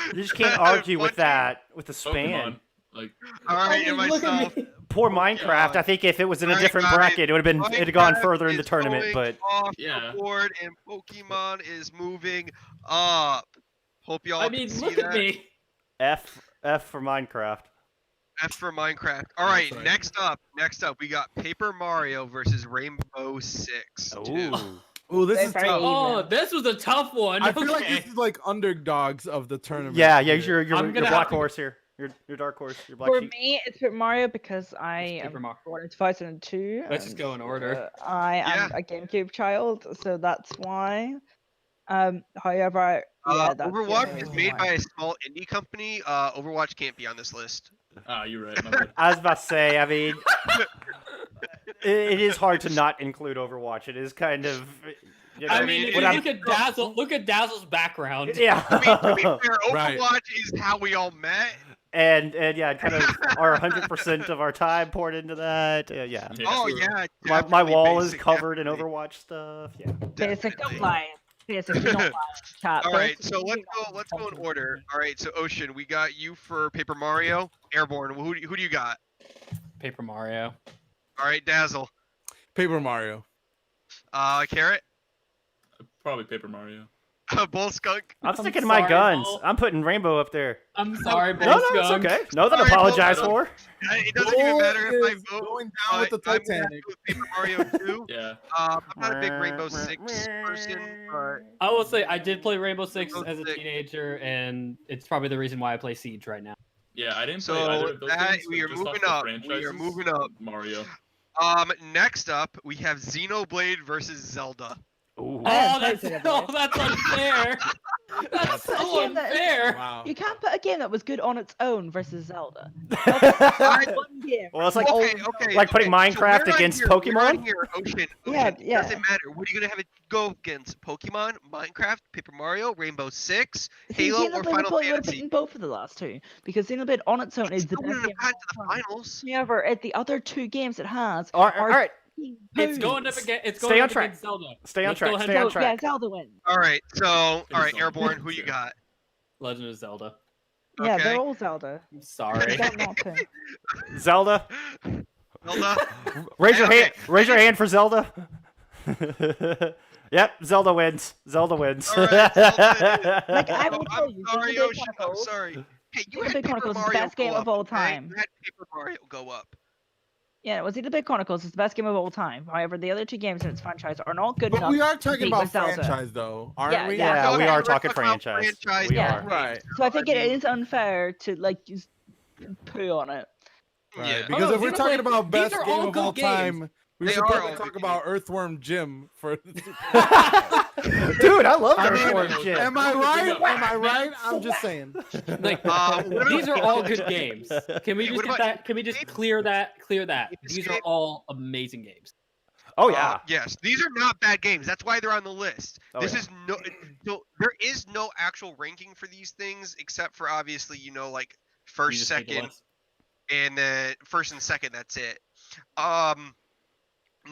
you just can't argue with that with the span. Pokemon. Like, All right, and Look at myself. me. Poor Minecraft. I think if it was in a Alright, different got it. bracket, it would have been it'd gone Minecraft further in the is tournament. going But off Yeah. the board, and Pokemon is moving up. Hope y'all I can mean, see look that. at me. F for Minecraft. F for Minecraft. All right, That's right. next up, we got Paper Mario versus Rainbow Six. Ooh. Ooh, this They're is very tough. Oh, even. this was a tough one. I feel like Okay. this is like underdogs of the tournament. Yeah, here. you're I'm gonna black have to- horse here. You're dark horse. You're black For sheep. me, it's Paper Mario because I It's am Paper Mario. born in 2002. Let's just and, go in order. I am a GameCube child, so that's why. However, yeah, that's the Overwatch only is reason made why. by a small indie company. Overwatch can't be on this list. you're right. My bad. I was about to say. I mean, it is hard to not include Overwatch. It is kind of. You know, I mean, if when you I'm- look at Dazzle, look at Dazzle's background. yeah. To be fair, Right. Overwatch is how we all met. and yeah, kind of our 100% of our time poured into that. Yeah. Yeah, Oh true. yeah, My definitely, wall is basic, covered in definitely, Overwatch stuff. Yeah. Basic, definitely. don't lie. Basic, don't lie. Chat. All right, Basic, so you let's know go in something. order. All right, so Ocean, we got you for Paper Mario. Airborne, who do you got? Paper Mario. All right, Dazzle. Paper Mario. Carrot. Probably Paper Mario. Bull Skunk. I'm I'm sticking to my sorry, guns. Bull. I'm putting Rainbow up there. I'm sorry, No, it's Skunk. okay. Nothing to Sorry, Bull. apologize for. It doesn't even Bull matter if I is vote. going down with the I'm gonna have to Titanic. go with Paper Mario 2. Yeah. I'm not a big Rainbow Six person, but I will say I did play Rainbow Six Rainbow as a Six. teenager, and it's probably the reason why I play Siege right now. Yeah, I didn't play either so of those that games, we but are just off moving the up. We are franchises, moving up. Mario. Next up we have Xenoblade versus Zelda. Ooh. I Oh, haven't that's played Xenoblade. that's unfair. That's so Again, that is- unfair. Wow. You can't put a game that was good on its own versus Zelda. That's one game. Well, it's like okay. like putting okay, Minecraft we're on against here, we're on Pokemon? here, Ocean. Yeah, Ocean, yeah. Doesn't matter. What are you gonna have it go against? Pokemon, Minecraft, Paper Mario, Rainbow Six, See, Halo, or Xenoblade Final would have Fantasy? beaten both of the last two because Xenoblade on its own is the Still best wouldn't game. have of gotten to all the time. finals. However, at the other two games it has, all right. It's going up against. It's Stay going on up track. against Zelda. Stay on Let's track, go ahead stay and on Oh, track. yeah, Zelda wins. All right, so all right, Zelda. Airborne, who you Sure. got? Legend of Zelda. Yeah, Okay. they're all Zelda. I'm sorry. Don't not to. Zelda. Zelda. Raise your Okay. hand. Raise your hand for Zelda. Yep, Zelda wins. Zelda wins. All right, Zelda. Like, I will Oh, tell I'm you, sorry, Xenoblade Ocean. I'm Chronicles- sorry. Hey, you Xenoblade had Paper Chronicles is the Mario best game go of up, all okay? time. You had Paper Mario go up. Yeah, it was Xenoblade Chronicles. It's the best game of all time. However, the other two games in its franchise are not good But enough. we are to talking compete about with Zelda. franchise, though, aren't Yeah, we? yeah. Yeah, we Okay, are we're talking talking about franchise. franchise We Yeah. are. Right. So I think it mean, is unfair to like just poo on it. Right. Yeah. Because no, if we're talking Xenoblade- about these best are game all of good all games. time, we They should are probably all talk good about Earthworm Jim for. Dude, I love I mean, Earthworm Jim. Am I Don't right? bring up Am I Pac-Man. right? I'm just saying. Like what these about- are all good games. Can we Hey, just what get about that? Can we just clear that? Clear that. Escape? These are all amazing games. Oh yeah. Yes, these are not bad games. That's why they're on the list. Oh, This yeah. is no there is no actual ranking for these things except for obviously, like You first, just make a second, list. and then first and second, that's it.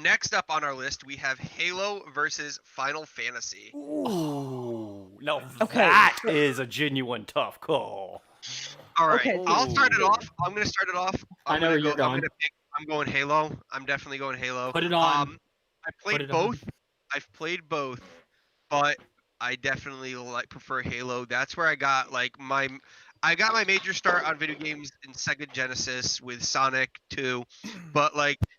Next up on our list we have Halo versus Final Fantasy. Ooh, no, Okay. that is a genuine tough call. All right, Okay, I'll start it Ooh. off. I'm gonna start it off. I know where you're going. I'm going Halo. I'm definitely going Halo. Put it on. I Put played it on. both. I've played both, but I definitely prefer Halo. That's where I got my major start on video games in Sega Genesis with Sonic 2, but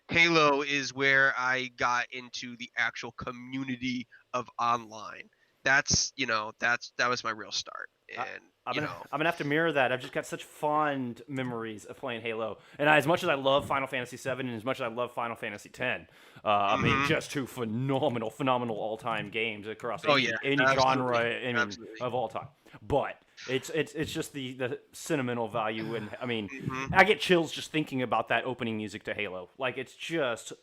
Halo is where I got into the actual community of online. That was my real start. And I'm gonna have to mirror that. I've just got such fond memories of playing Halo, and as much as I love Final Fantasy VII, and as much as I love Final Fantasy X, I mean, just two phenomenal all-time games across any genre, of all time. But it's just the sentimental value, and I mean, I get chills just thinking about that opening music to Halo. Like it's just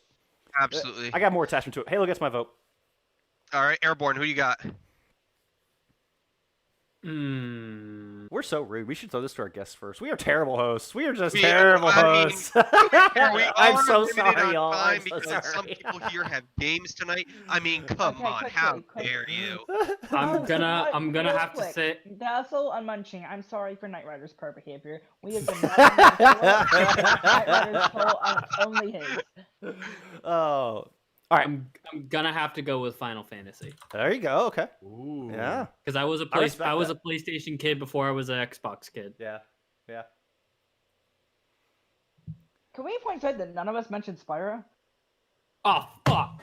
absolutely. I got more attachment to it. Halo gets my vote. All right, Airborne, who you got? We're so rude. We should throw this to our guests first. We are terrible hosts. We are just We- terrible I mean, hosts. We I'm are so limited sorry, on y'all. I'm time so because some sorry. people here have games tonight. I mean, come Okay, on, quick, how quick, quick. dare you? I'm gonna Real have to quick, say Dazl and Munching, I'm sorry for Knight Rider's poor behavior. We have been Knight Rider's fault and it's only his. Oh, all right. I'm gonna have to go with Final Fantasy There you go. Okay. Ooh. Yeah. because I was a respect I was that. a PlayStation kid before I was an Xbox kid. Yeah. Yeah. Can we point out that none of us mentioned Spyro? Oh fuck!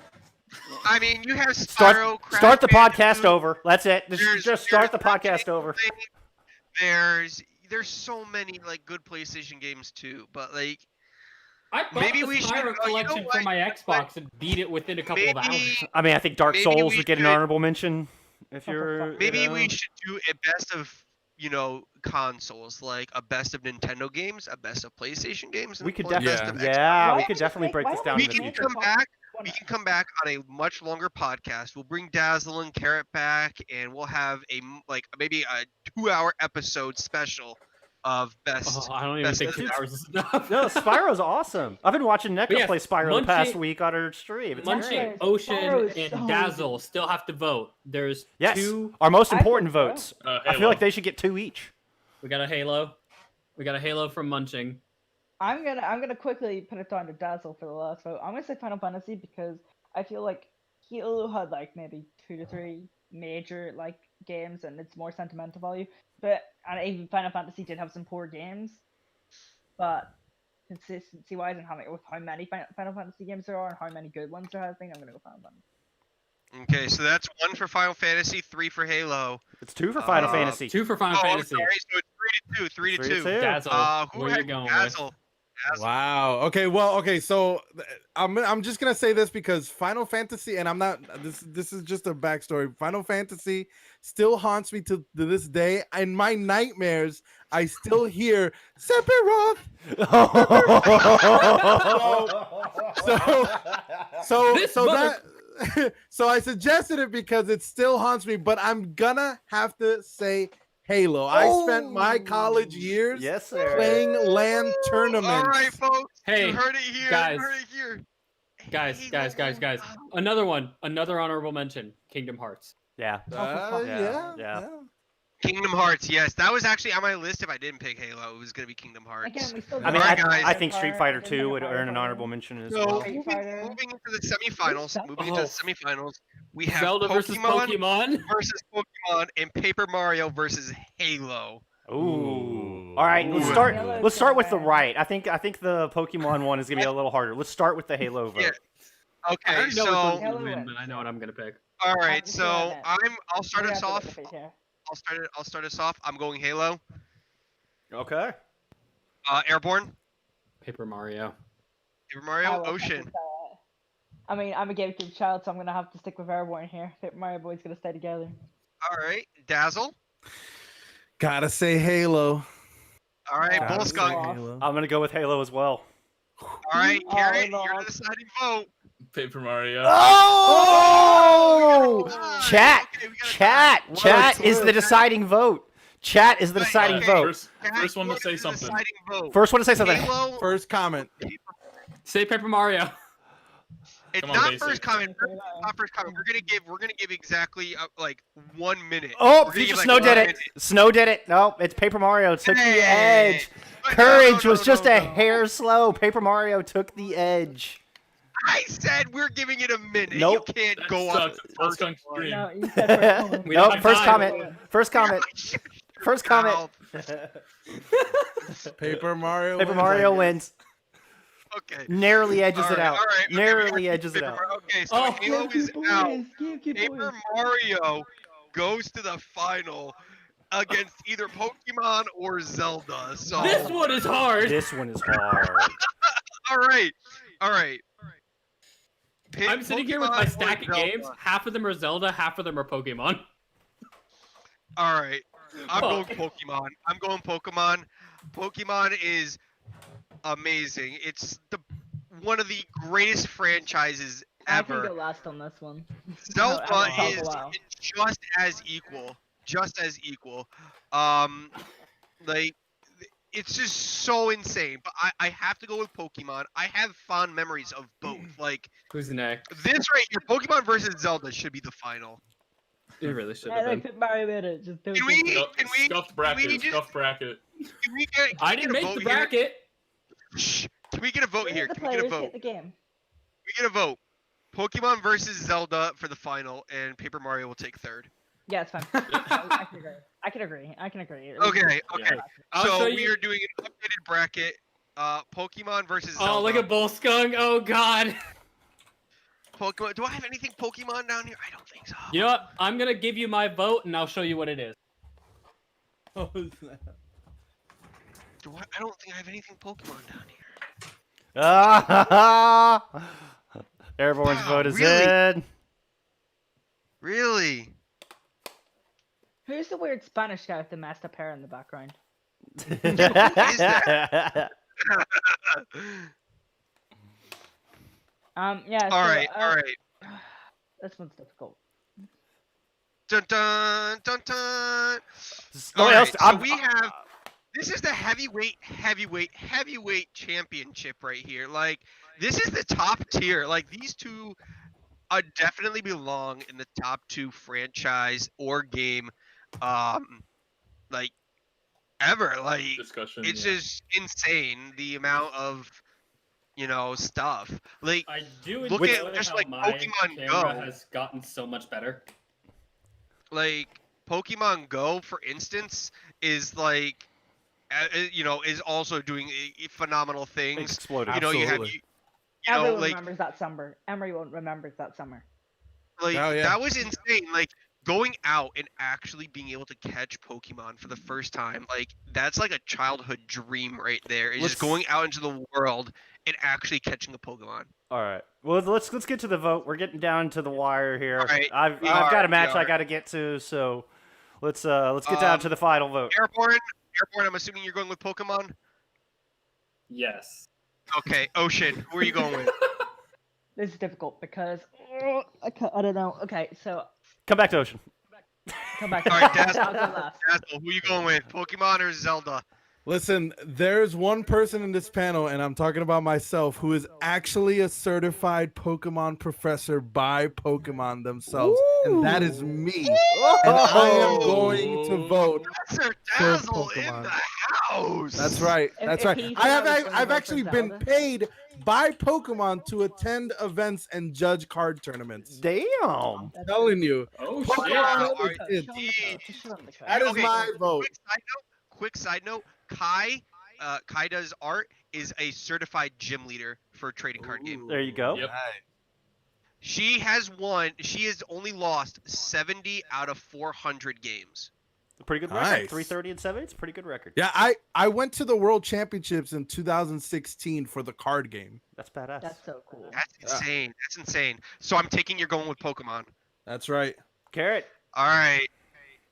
I mean, you have Spyro. Start the Crash podcast Bandicoot, over. That's it. there's- Just start the there's podcast over. There's so many good PlayStation games too, but I bought Maybe the we should- Spyro you know collection what? for my Xbox and beat it within a couple of hours. maybe I mean, I think Dark Maybe Souls we would get an should- honorable mention if Oh, for you're. fuck's maybe you know. we should do a best of consoles, like a best of Nintendo games, a best of PlayStation games. We could or a best definitely. of Xbox. Yeah, Why we don't could we definitely make- break why this don't down we in the can future. come back. We can come back on a much longer podcast. We'll bring Dazl and Carrot back, and we'll have maybe a 2-hour episode special of best. Oh, I don't even best think of 2 the- hours is enough. No, Spyro's awesome. I've been watching Neko But yes, play Spyro the Munching- past week on her stream. It's Munching, great. Spyro Ocean, is and so Dazzle good. still have to vote. There's Yes, two. our most I important think so. votes. I Halo. feel like they should get 2 each. We got a Halo. We got a Halo from Munching. I'm gonna quickly put it down to Dazzle for the last vote. I'm gonna say Final Fantasy because I feel like Halo had maybe 2 to 3 major games and it's more sentimental value. But and even Final Fantasy did have some poor games, but consistency wise and with how many Final Fantasy games there are and how many good ones there have been, I'm gonna go Final Fantasy. Okay, so that's 1 for Final Fantasy, 3 for Halo. It's 2 for Final Uh, Fantasy. 2 for Final I'm Fantasy. sorry, so it's 3-2. 3-2. Dazzle. Who Where had you going with? Dazzle? Wow. Okay. So I'm just gonna say this because Final Fantasy, and I'm not. This is just a backstory. Final Fantasy still haunts me to this day. In my nightmares, I still hear Sephiroth. So I suggested it because it still haunts me. But I'm gonna have to say Halo. I spent my college years Yes, sir. playing LAN tournaments. All right, folks. Hey, you heard it here. guys. You heard it here. Guys. Another one. Another honorable mention. Kingdom Hearts. Yeah. Yeah. Kingdom Hearts, yes. That was actually on my list if I didn't pick Halo. It was going to be Kingdom Hearts. Again, we still I mean, Alright, guys. I think Street Fighter 2 would earn an Firefighter. honorable mention as So, well. Street moving Fighter. into the semifinals, we have Zelda versus Pokemon. versus Pokemon and Paper Mario versus Halo. Ooh. All right, let's Ooh. start. Halo's Let's start with the gonna win. right. I think the Pokemon one is gonna be a little harder. Let's start with the Halo vote. Yeah. I Okay, already know which so one's gonna Halo win, wins, but I know what I'm gonna pick. all I'm right, just so saying that. I'll start We're us gonna have to off. look at here. I'll start us off. I'm going Halo. Okay. Airborne. Paper Mario. Paper I Mario. will have to Ocean. say it. I mean, I'm a GameCube child, so I'm gonna have to stick with Airborne here. Paper Mario Boy's gonna stay together. All right, Dazzle. Gotta say Halo. All right, Gotta Bull say Skunk. Halo. I'm gonna go with Halo as well. All right, Oh, Garrett, no. you're the deciding vote. Paper Mario. Oh! Ah, Chat, okay, we got a chat, What a chat is the twist. deciding vote. Chat is the Right, deciding okay. vote. First one to what say is the something. deciding vote? First one to say something. Halo. First comment. Say Paper Mario. It's Come on, not basic. first comment. Not first comment. We're gonna give exactly like 1 minute. Oh, We're gonna Future give, like, Snow 1 did it. minute. Snow did it. No, it's Paper Mario took the Hey. edge. But Courage no, was just no, a no. hair slow. Paper Mario took the edge. I said we're giving it a minute. Nope. You can't That go off. sucks. the Bull first Skunk one. Dream. No, you said first comment. We don't Nope, have first time. comment. First comment. First comment. Paper Mario. Paper wins, I Mario guess. wins. Okay. Narrowly edges All it right, out. all right, okay, Narrowly we edges it Paper out. Mar- Okay, so Oh. Halo is out. GameCube Paper Mario goes to the final against either Pokemon or Zelda. So This one is hard. This one is hard. all right, all right. I'm sitting here with my Pokemon or stack of Zelda? games. Half of them are Zelda, half of them are Pokemon. All right, I'm going Fuck. Pokemon. I'm going Pokemon. Pokemon is amazing. It's one of the greatest franchises I can ever. go last on this one. Zelda I'll talk is a while. just as equal. Just as equal. Like it's just so insane. But I have to go with Pokemon. I have fond memories of both. Like Who's next? this right here, Pokemon versus Zelda should be the final. It really should I have like been. Paper Mario in it. Just do Can it. we- Scuffed bracket. just- Scuffed bracket. Can we get? I didn't make the bracket. Shh. Can we get a vote here? The Can we get a players vote? get the game. We get a vote. Pokemon versus Zelda for the final, and Paper Mario will take third. Yeah, it's fine. I can agree. I can agree. I can agree. Okay, okay. I'll show So you- we are doing an updated bracket. Pokemon versus Zelda. Oh, look at Bull Skunk. Oh, God. Pokemon. Do I have anything Pokemon down here? I don't think so. You know what? I'm going to give you my vote, and I'll show you what it is. Oh, snap. I don't think I have anything Pokemon down here. Ah, Airborne's Wow, vote is really? in. Really? Who's the weird Spanish guy with the messed up hair in the background? Yeah. all so, right, all right. This one's difficult. Dun dun dun dun. No, All else- right, so I'm- we have. This is the heavyweight championship right here. Like, this is the top tier. Like, these two definitely belong in the top 2 franchise or game, like, ever. Like, Discussion. it's yeah. just insane the amount of, stuff. Like, I do Look enjoy at just how like my Pokemon camera Go. has gotten so much better. Pokemon Go, for instance, is like, is also doing phenomenal things. Exploded. You have, Absolutely. Everyone like, remembers that summer. Everyone remembers that summer. like Oh, yeah. that was insane. Like going out and actually being able to catch Pokemon for the first time, like that's like a childhood dream right there. Is just Let's- going out into the world and actually catching a Pokemon. All right. Well, let's get to the vote. We're getting down to the wire here. All right, I've we got are, a match we I are. got to get to, so let's get down to the final vote. Airborne, I'm assuming you're going with Pokemon. Yes. Okay, Ocean, who are you going with? This is difficult because I don't know. Okay, so Come back to Ocean. come back. All right, Dazzle. I'll go last. Dazzle, who are you going with? Pokemon or Zelda? Listen, there's one person in this panel, and I'm talking about myself, who is actually a certified Pokemon professor by Pokemon themselves, and that is me. And I am going to vote. Professor For Dazzle in Pokemon. the house. That's right. If- That's if right. he I have. said I was going to I've vote actually for been Zelda. paid by Pokemon to attend events and judge card tournaments. Damn. I'm telling you, Oh Pokemon shit! Wow. is Alright, it. Show 'em the code, just show 'em the code. That is Okay, my vote. Quick side note. Kai, Kai does art, is a certified gym leader for a trading card game. There you go. Yep. She has only lost 70 out of 400 games. Pretty good record. Nice. 330 and 7. It's a pretty good record. Yeah, I went to the World Championships in 2016 for the card game. That's badass. That's so cool. That's insane. That's insane. So I'm taking you're going with Pokemon. That's right. Carrot. All right.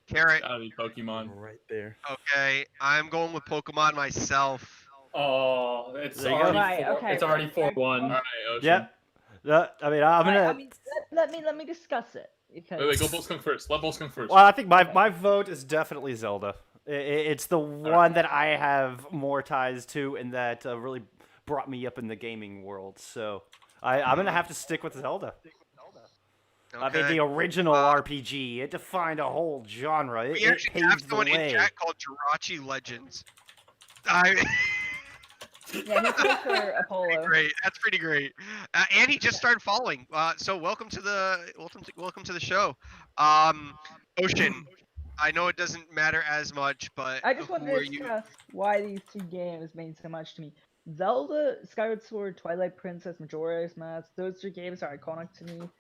Carrot. Gotta be Pokemon. Right there. Okay. I'm going with Pokemon myself. Oh, it's There you go. already Right, four, okay. it's already 4-1. All right, Ocean. Yep. I mean, I'm gonna. I mean, let me discuss it. Because... Wait, go Bullskunk first. Let Bullskunk first. Well, I think my vote is definitely Zelda. It's the one that I have more ties to, and that really brought me up in the gaming world. So I'm gonna have to stick with Zelda. Okay. I mean, the original RPG. It defined a whole genre. We It actually have paved the someone in way. chat called Jirachi Legends. Yeah, he's good for Apollo. Great. That's pretty great. And he just started following. So welcome to the show. Ocean. I know it doesn't matter as much, but I just who wanted are to you? discuss why these two games mean so much to me. Zelda, Skyward Sword, Twilight Princess, Majora's Mask, those three games are iconic to me.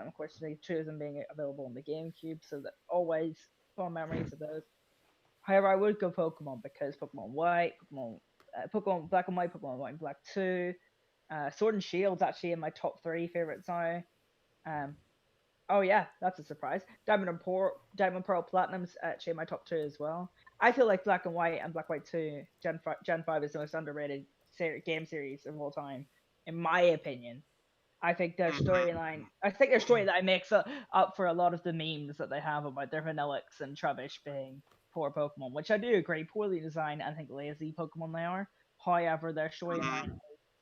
Of course, they chose them being available on the GameCube, so that always fond memories of those. However, I would go Pokemon because Pokemon White, Pokemon Black and White, Pokemon White and Black 2, Sword and Shield's actually in my top 3 favorites now. Oh yeah, that's a surprise. Diamond Pearl Platinum's actually in my top 2 as well. I feel like Black and White and Black White 2 Gen 5 is the most underrated game series of all time, in my opinion. I think their storyline makes up for a lot of the memes that they have about their Vanillix and Trubbish being poor Pokemon, which I do agree, poorly designed and I think lazy Pokemon they are. However, their storyline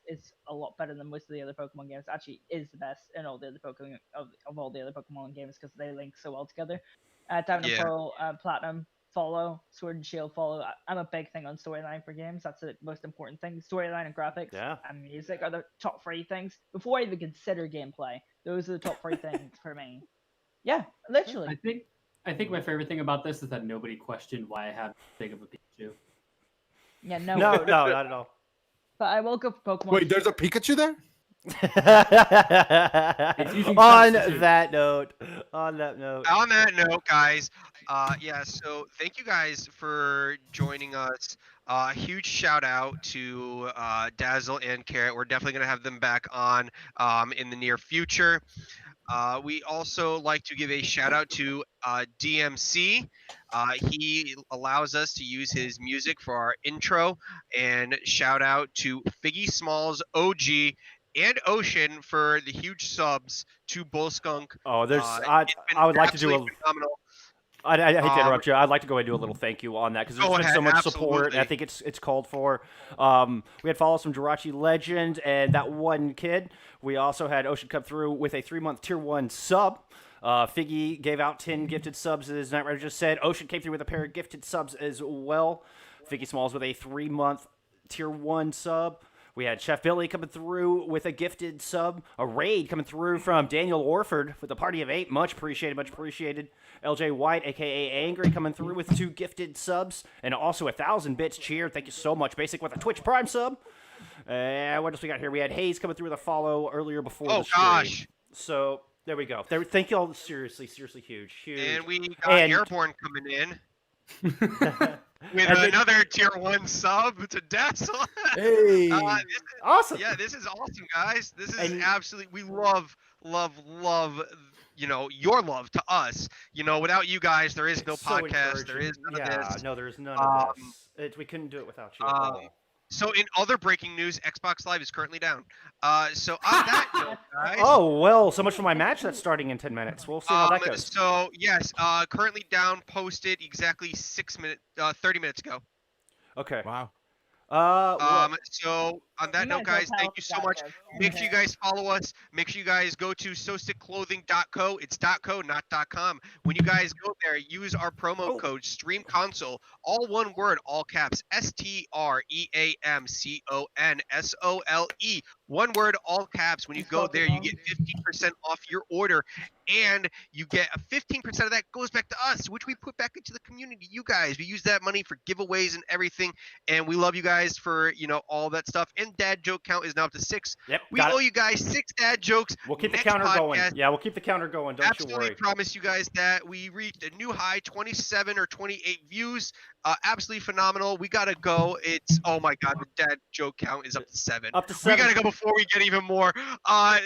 is a lot better than most of the other Pokemon games. Actually, is the best in all the other Pokemon of all the other Pokemon games because they link so well together. Diamond and Pearl, Platinum follow, Sword and Shield follow. I'm a big thing on storyline for games. That's the most important thing. Storyline and graphics and music are the top 3 things. Before I even consider gameplay, those are the top 3 things for me. Yeah, literally. I think my favorite thing about this is that nobody questioned why I have big of a Pikachu. Yeah, no, not at all. But I will go for Pokemon. Wait, there's a Pikachu there? On that note, Guys, so thank you guys for joining us. Huge shout out to Dazl and Carrot. We're definitely going to have them back on in the near future. We also like to give a shout out to DMC. He allows us to use his music for our intro. And shout out to Figgy Smalls, OG, and Ocean for the huge subs to Bullskunk. Oh, I would like to do a phenomenal. I hate to interrupt you. I'd like to go ahead and do a little thank you on that because there's been so much support. And I think it's called for. We had follows from Jirachi Legend and that one kid. We also had Ocean come through with a 3-month Tier 1 sub. Figgy gave out 10 gifted subs, as Knight Rider just said. Ocean came through with a pair of gifted subs as well. Figgy Smalls with a 3-month Tier 1 sub. We had Chef Billy coming through with a gifted sub. A raid coming through from Daniel Orford with a party of 8. Much appreciated, much appreciated. LJ White, a.k.a. Angry, coming through with 2 gifted subs. And also 1,000 bits cheered. Thank you so much. Basic with a Twitch Prime sub. And what else we got here? We had Hayes coming through with a follow earlier before the stream. Gosh. So there we go. Thank you all. Seriously huge. And we got Airborne coming in. With another Tier 1 sub to Dazl. Hey. Awesome. Yeah, this is awesome, guys. This is absolutely, we love, your love to us. Without you guys, there is no podcast. There is none of this. No, there's none of this. We couldn't do it without you at all. So in other breaking news, Xbox Live is currently down. So on that note, guys. Oh, well, so much for my match that's starting in 10 minutes. We'll see how that goes. So, yes, currently down, posted exactly 30 minutes ago. Okay. Wow. So on that note, guys, thank you so much. Make sure you guys follow us. Make sure you guys go to SoStickClothing.co. It's .co, not .com. When you guys go there, use our promo code StreamConsole, all one word, all caps, StreamConsole, One word, all caps. When you It's go fucking there, you long. get 15% off your order, and you get 15% of that goes back to us, which we put back into the community. You guys, we use that money for giveaways and everything, and we love you guys for all that stuff. And dad joke count is now up to 6. Yep, We got owe it. you guys 6 dad jokes. We'll keep the next counter going. podcast. Yeah, we'll keep the counter going. Don't Absolutely you worry. promise you guys that we reached a new high, 27 or 28 views. Absolutely phenomenal. We gotta go. It's oh my god, the dad joke count is up to 7. Up to We 7. gotta go before we get even more.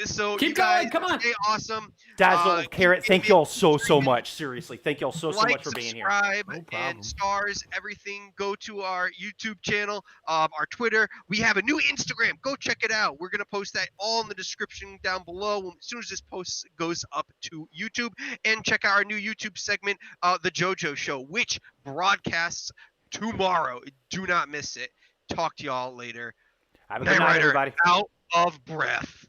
So Keep you guys going, come on. stay awesome. Dazl, Carrot, thank keep y'all so streaming. much. Seriously, thank y'all so Like, much for being here. subscribe, No problem. and stars, everything. Go to our YouTube channel, our Twitter. We have a new Instagram. Go check it out. We're going to post that all in the description down below as soon as this post goes up to YouTube. And check out our new YouTube segment, The JoJo Show, which broadcasts tomorrow. Do not miss it. Talk to y'all later. Have a good night, Rider everybody. out of breath.